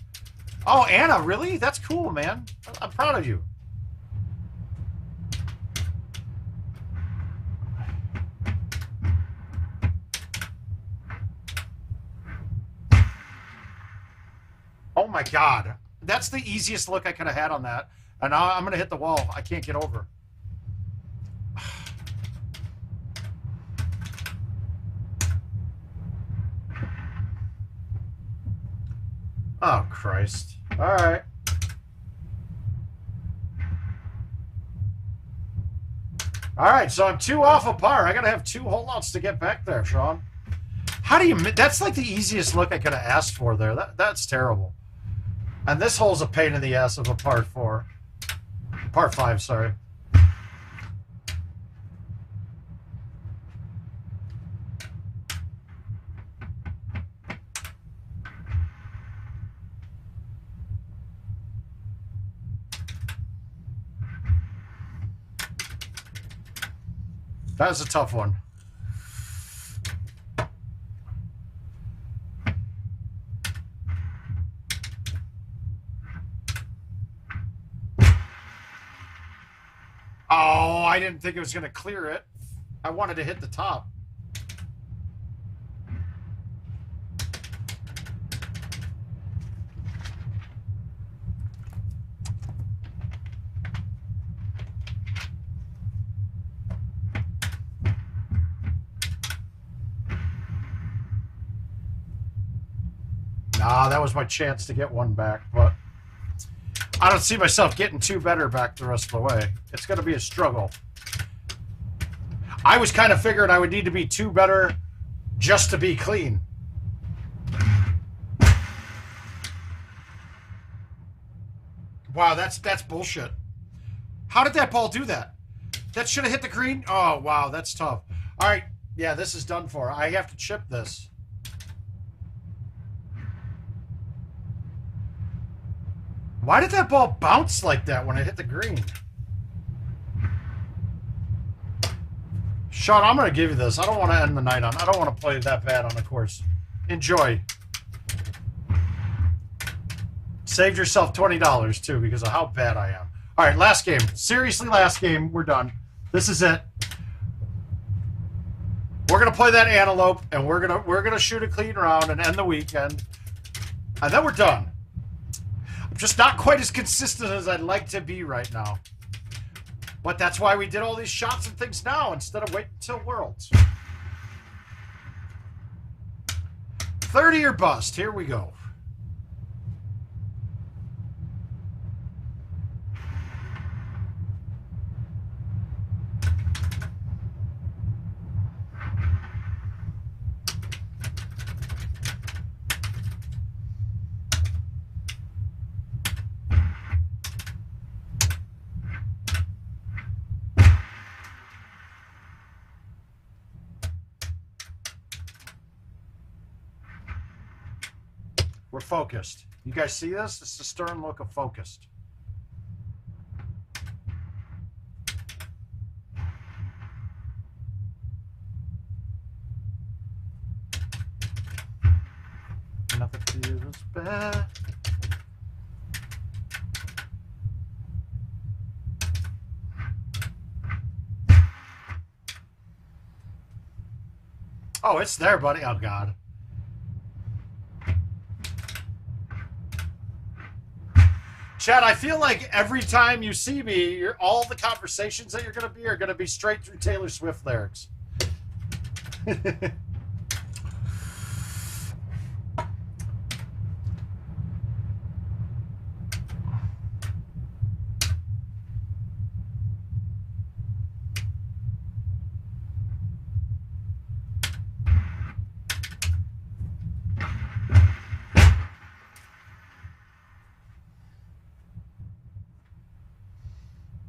Oh, Anna, really? That's cool, man. I'm proud of you. Oh my God. That's the easiest look I could have had on that. And now I'm going to hit the wall. I can't get over. Oh, Christ. All right. All right, so I'm 2 off a par. I got to have 2 holeouts to get back there, Sean. How do you... That's like the easiest look I could have asked for there. That's terrible. And this hole's a pain in the ass of a par 4. Par 5, sorry. That was a tough one. Oh, I didn't think it was going to clear it. I wanted to hit the top. Nah, that was my chance to get one back, but I don't see myself getting 2 better back the rest of the way. It's going to be a struggle. I was kind of figuring I would need to be 2 better just to be clean. Wow, that's bullshit. How did that ball do that? That should have hit the green? Oh, wow, that's tough. All right, yeah, this is done for. I have to chip this. Why did that ball bounce like that when it hit the green? Sean, I'm going to give you this. I don't want to end the night on. I don't want to play that bad on the course. Enjoy. Saved yourself $20 too because of how bad I am. All right, last game. Seriously, last game. We're done. This is it. We're going to play that antelope and we're going to shoot a clean round and end the weekend. And then we're done. I'm just not quite as consistent as I'd like to be right now. But that's why we did all these shots and things now instead of waiting until Worlds. 30 or bust. Here we go. We're focused. You guys see this? It's the stern look of focused. Nothing feels bad. Oh, it's there, buddy. Oh, God. Chad, I feel like every time you see me, all the conversations that you're going to be are going to be straight through Taylor Swift lyrics.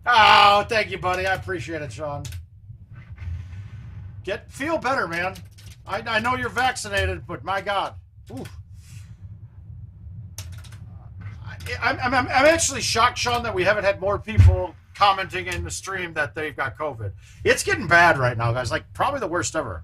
Oh, thank you, buddy. I appreciate it, Sean. Feel better, man. I know you're vaccinated, but my God. Ooh. I'm actually shocked, Sean, that we haven't had more people commenting in the stream that they've got COVID. It's getting bad right now, guys. Like, probably the worst ever.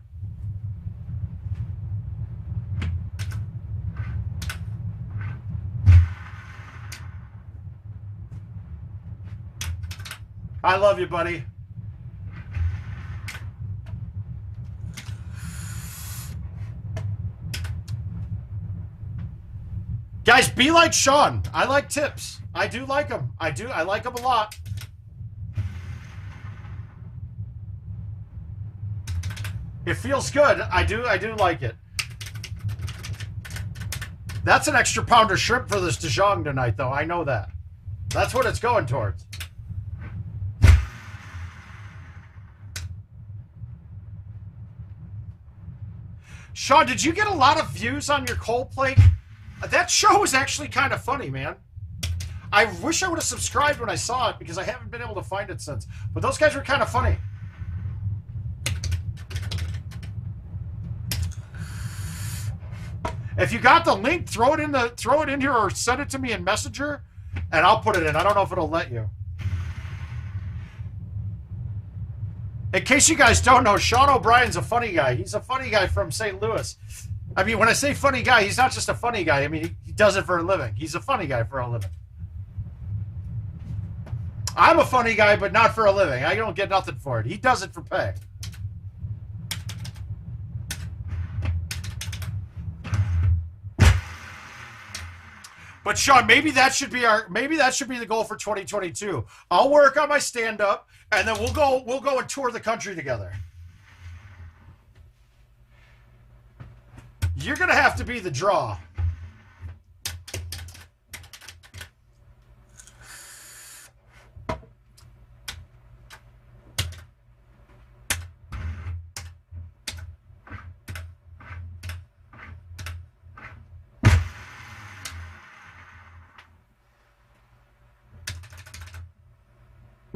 I love you, buddy. Guys, be like Sean. I like tips. I do like them. I like them a lot. It feels good. I do like it. That's an extra pound of shrimp for this Dijon tonight, though. I know that. That's what it's going towards. Sean, did you get a lot of views on your cold plate? That show was actually kind of funny, man. I wish I would have subscribed when I saw it because I haven't been able to find it since. But those guys were kind of funny. If you got the link, throw it in here or send it to me in Messenger, and I'll put it in. I don't know if it'll let you. In case you guys don't know, Sean O'Brien's a funny guy. He's a funny guy from St. Louis. I mean, when I say funny guy, he's not just a funny guy. I mean, he does it for a living. He's a funny guy for a living. I'm a funny guy, but not for a living. I don't get nothing for it. He does it for pay. But Sean, maybe that should be the goal for 2022. I'll work on my stand-up, and then we'll go and tour the country together. You're gonna have to be the draw.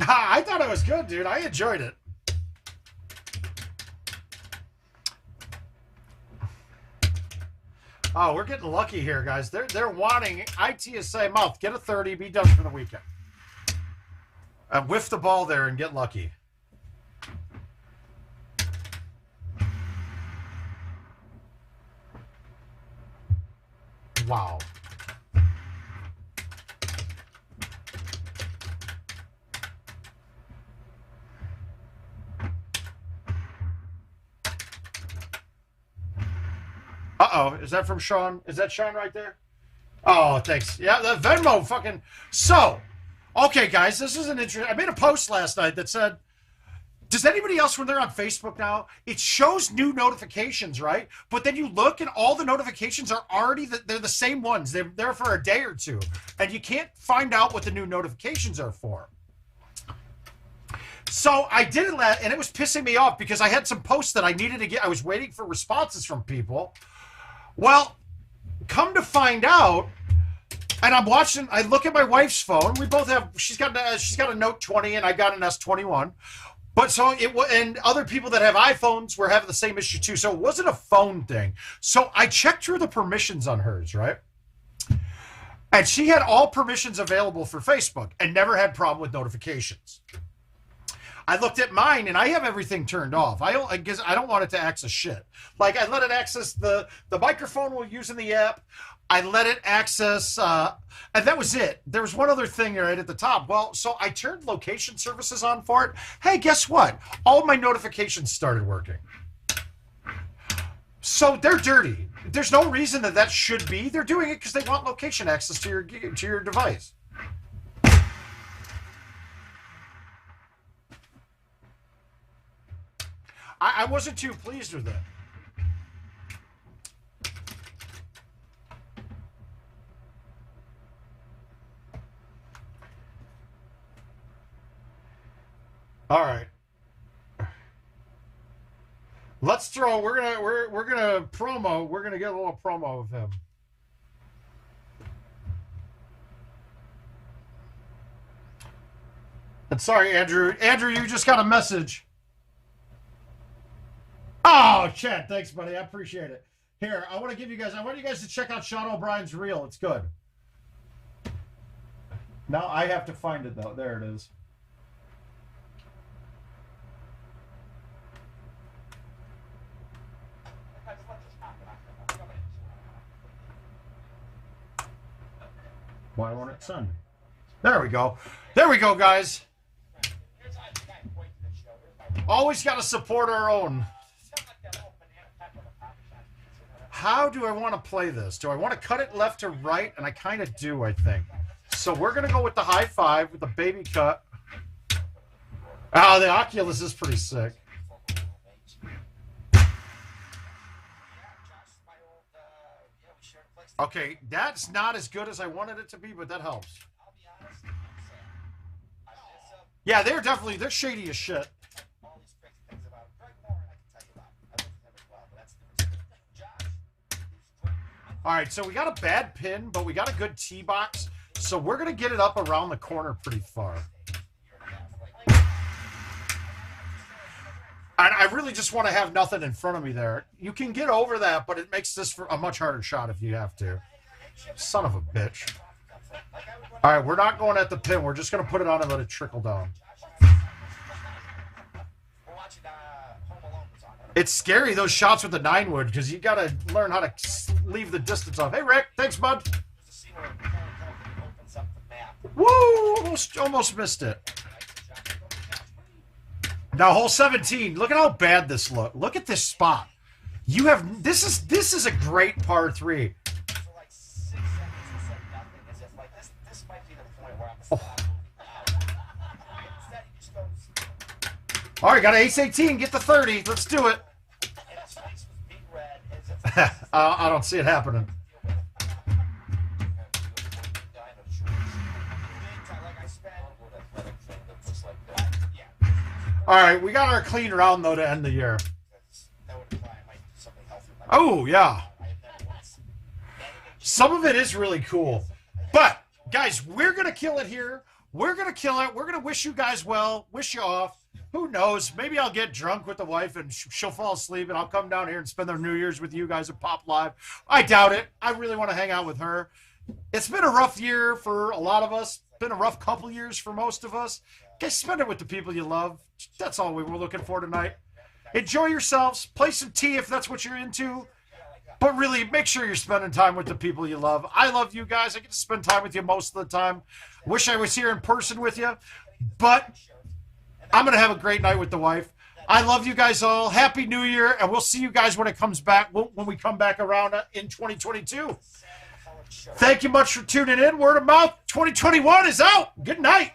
I thought it was good, dude. I enjoyed it. Oh, we're getting lucky here, guys. They're wanting ITSA mouth. Get a 30, be done for the weekend. Whiff the ball there and get lucky. Wow. Uh-oh, is that from Sean? Is that Sean right there? Oh, thanks. Yeah, the Venmo fucking... So, okay, guys, this is an interesting... I made a post last night that said, does anybody else, when they're on Facebook now, it shows new notifications, right? But then you look and all the notifications are already... They're the same ones. They're there for a day or two. And you can't find out what the new notifications are for. So I did it, and it was pissing me off because I had some posts that I needed to get. I was waiting for responses from people. Well, come to find out, and I'm watching. I look at my wife's phone. We both have. She's got a Note 20, and I got an S21. But so it was, and other people that have iPhones were having the same issue too. So it wasn't a phone thing. So I checked through the permissions on hers, right? And she had all permissions available for Facebook and never had problem with notifications. I looked at mine and I have everything turned off. I guess I don't want it to access shit. Like I let it access the microphone we're using the app. I let it access, and that was it. There was one other thing right at the top. Well, so I turned location services on for it. Hey, guess what? All my notifications started working. So they're dirty. There's no reason that should be. They're doing it because they want location access to your device. I wasn't too pleased with it. All right. Let's throw. We're gonna promo. We're gonna get a little promo of him. And sorry, Andrew. Andrew, you just got a message. Oh, Chad, thanks, buddy. I appreciate it. Here, I want you guys to check out Sean O'Brien's reel. It's good. Now I have to find it though. There it is. Why won't it send? There we go. There we go, guys. Always got to support our own. How do I want to play this? Do I want to cut it left to right? And I kind of do, I think. So we're going to go with the high five with the baby cut. Oh, the Oculus is pretty sick. Okay, that's not as good as I wanted it to be, but that helps. Yeah, they're shady as shit. All right, so we got a bad pin, but we got a good tee box. So we're going to get it up around the corner pretty far. And I really just want to have nothing in front of me there. You can get over that, but it makes this a much harder shot if you have to. Son of a bitch. All right, we're not going at the pin. We're just going to put it on and let it trickle down. It's scary, those shots with the 9-wood, because you got to learn how to leave the distance off. Hey, Rick. Thanks, bud. Woo! Almost missed it. Now, hole 17. Look at how bad this looks. Look at this spot. You have this is a great par 3. Oh. All right, got an ace 18. Get the 30. Let's do it. I don't see it happening. All right, we got our clean round, though, to end the year. Oh, yeah. Some of it is really cool. But, guys, we're going to kill it here. We're going to kill it. We're going to wish you guys well, wish you off. Who knows? Maybe I'll get drunk with the wife and she'll fall asleep and I'll come down here and spend the New Year's with you guys at Pop Live. I doubt it. I really want to hang out with her. It's been a rough year for a lot of us. Been a rough couple years for most of us. Guys, spend it with the people you love. That's all we were looking for tonight. Enjoy yourselves. Play some tea if that's what you're into. But really, make sure you're spending time with the people you love. I love you guys. I get to spend time with you most of the time. Wish I was here in person with you. But I'm going to have a great night with the wife. I love you guys all. Happy New Year. And we'll see you guys when it comes back, when we come back around in 2022. Thank you much for tuning in. Word of mouth 2021 is out. Good night.